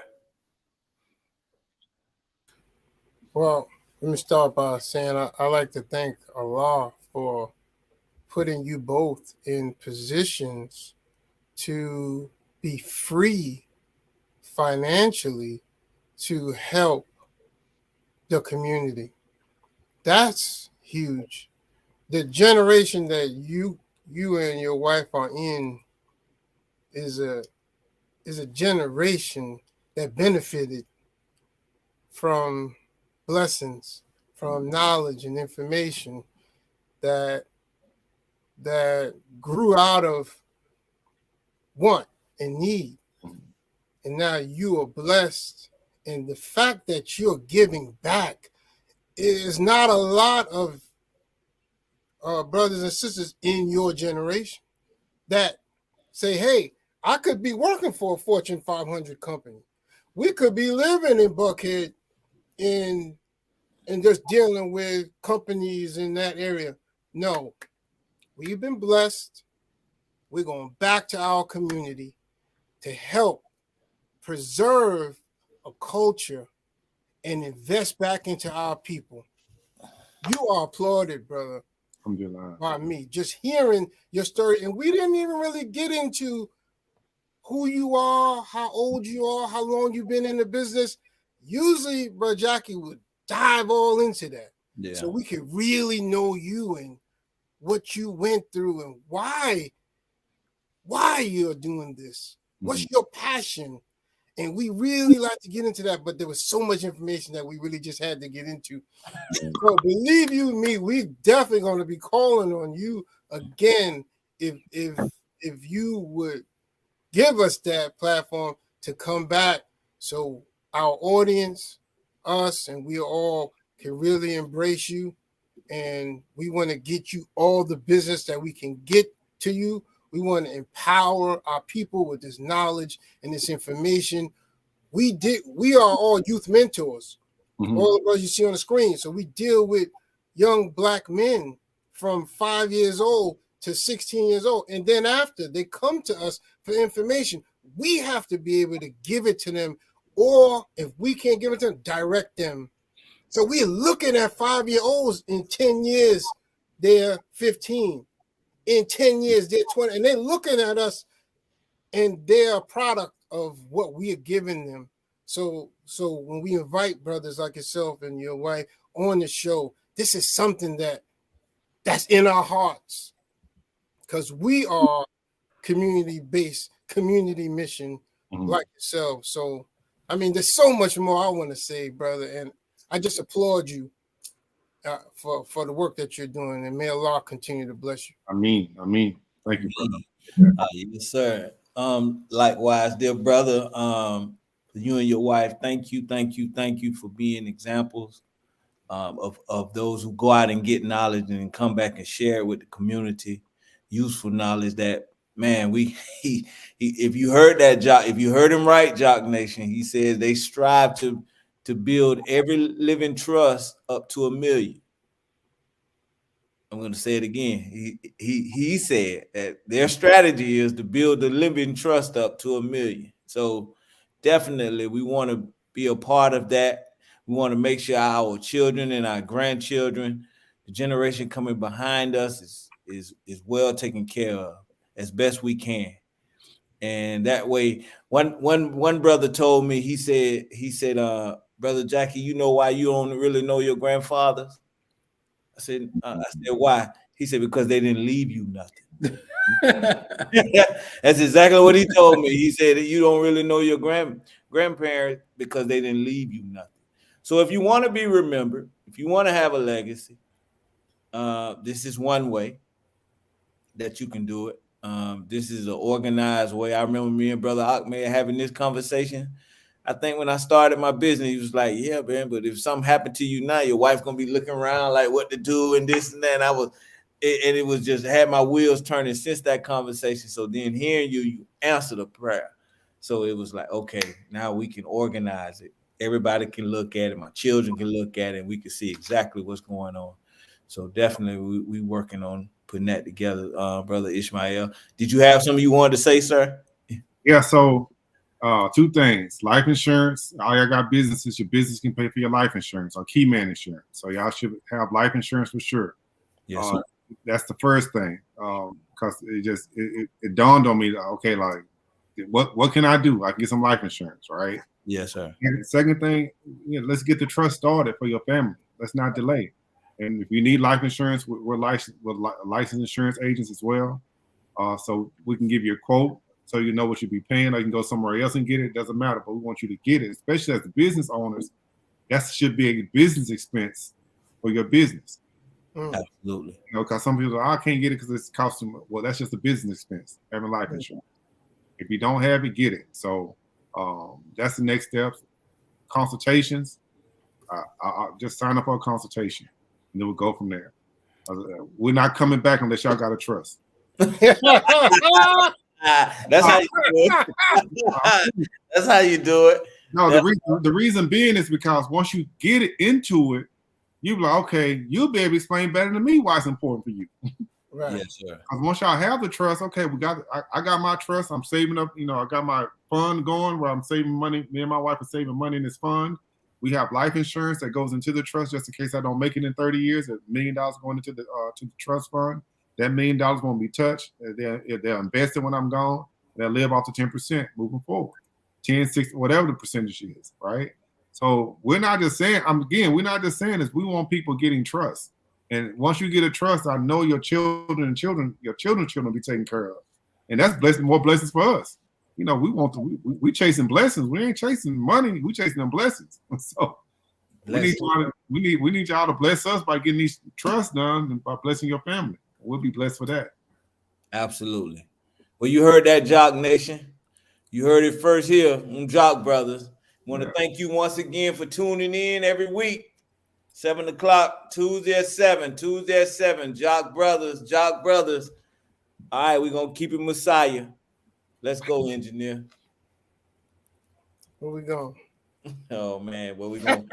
Well, let me start by saying I like to thank Allah for putting you both in positions to be free financially to help the community. That's huge. The generation that you and your wife are in is a generation that benefited from blessings, from knowledge and information that grew out of want and need. And now you are blessed. And the fact that you're giving back is not a lot of brothers and sisters in your generation that say, hey, I could be working for a Fortune 500 company. We could be living in Buckhead and just dealing with companies in that area. No, we've been blessed. We're going back to our community to help preserve a culture and invest back into our people. You are applauded, brother, by me. Just hearing your story. And we didn't even really get into who you are, how old you are, how long you've been in the business. Usually, Brother Jackie would dive all into that. Yeah. So we could really know you and what you went through and why you're doing this. What's your passion? And we really like to get into that, but there was so much information that we really just had to get into. So believe you me, we definitely going to be calling on you again if you would give us that platform to come back so our audience, us, and we all can really embrace you. And we want to get you all the business that we can get to you. We want to empower our people with this knowledge and this information. We are all youth mentors, all of us you see on the screen. So we deal with young Black men from 5 years old to 16 years old. And then after they come to us for information, we have to be able to give it to them. Or if we can't give it to them, direct them. So we're looking at 5-year-olds in 10 years, they're 15. In 10 years, they're 20. And they're looking at us and they're a product of what we are giving them. So when we invite brothers like yourself and your wife on the show, this is something that's in our hearts because we are community-based, community mission like yourself. So, I mean, there's so much more I want to say, brother, and I just applaud you for the work that you're doing, and may Allah continue to bless you. Amen. Thank you, brother. Yes, sir. Likewise, dear brother, you and your wife, thank you for being examples of those who go out and get knowledge and come back and share it with the community. Useful knowledge that, man, if you heard that, Jock, if you heard him right, Jock Nation, he says they strive to build every living trust up to 1 million. I'm going to say it again. He said that their strategy is to build the living trust up to 1 million. So definitely we want to be a part of that. We want to make sure our children and our grandchildren, the generation coming behind us is well taken care of as best we can. And that way, one brother told me, he said, Brother Jackie, you know why you don't really know your grandfathers? I said, why? He said, because they didn't leave you nothing. That's exactly what he told me. He said that you don't really know your grandparents because they didn't leave you nothing. So if you want to be remembered, if you want to have a legacy, this is one way that you can do it. This is an organized way. I remember me and Brother Ahmed having this conversation. I think when I started my business, he was like, yeah, man, but if something happened to you now, your wife's going to be looking around like what to do and this and that. And it was just had my wheels turning since that conversation. So then hearing you answer the prayer. So it was like, okay, now we can organize it. Everybody can look at it. My children can look at it and we can see exactly what's going on. So definitely we working on putting that together, Brother Ishmael. Did you have something you wanted to say, sir? Yeah, so two things. Life insurance. All y'all got businesses. Your business can pay for your life insurance or key man insurance. So y'all should have life insurance for sure. Yes, sir. That's the first thing. Because it dawned on me, okay, like what can I do? I can get some life insurance, right? Yes, sir. And the second thing, let's get the trust started for your family. Let's not delay. And if you need life insurance, we're licensed insurance agents as well. So we can give you a quote so you know what you'll be paying, or you can go somewhere else and get it. It doesn't matter, but we want you to get it, especially as the business owners. That should be a business expense for your business. Absolutely. Because some people I can't get it because it's costing. Well, that's just a business expense, having life insurance. If you don't have it, get it. So that's the next step. Consultations. I'll just sign up for a consultation, and then we'll go from there. We're not coming back unless y'all got a trust. That's how you do it. That's how you do it. No, the reason being is because once you get into it, you be like, okay, you'll be able to explain better than me why it's important for you. Right. Yes, sir. Because once y'all have the trust, okay, I got my trust. I'm saving up, I got my fund going where I'm saving money. Me and my wife are saving money in this fund. We have life insurance that goes into the trust just in case I don't make it in 30 years. $1 million going into the to the trust fund. That $1 million won't be touched. They're invested when I'm gone. They'll live off the 10% moving forward. 10, 6, whatever the percentage is, right? So we're not just saying, we're not just saying this. We want people getting trust. And once you get a trust, I know your children will be taken care of. And that's more blessings for us. We chasing blessings. We ain't chasing money. We chasing them blessings. So we need y'all to bless us by getting these trusts done and by blessing your family. We'll be blessed for that. Absolutely. Well, you heard that, Jock Nation. You heard it first here on Jock Brothers. Want to thank you once again for tuning in every week. 7 o'clock, Tuesday at 7. Jock Brothers. All right, we're going to keep it Messiah. Let's go, engineer. Where we going? Oh, man, where we going?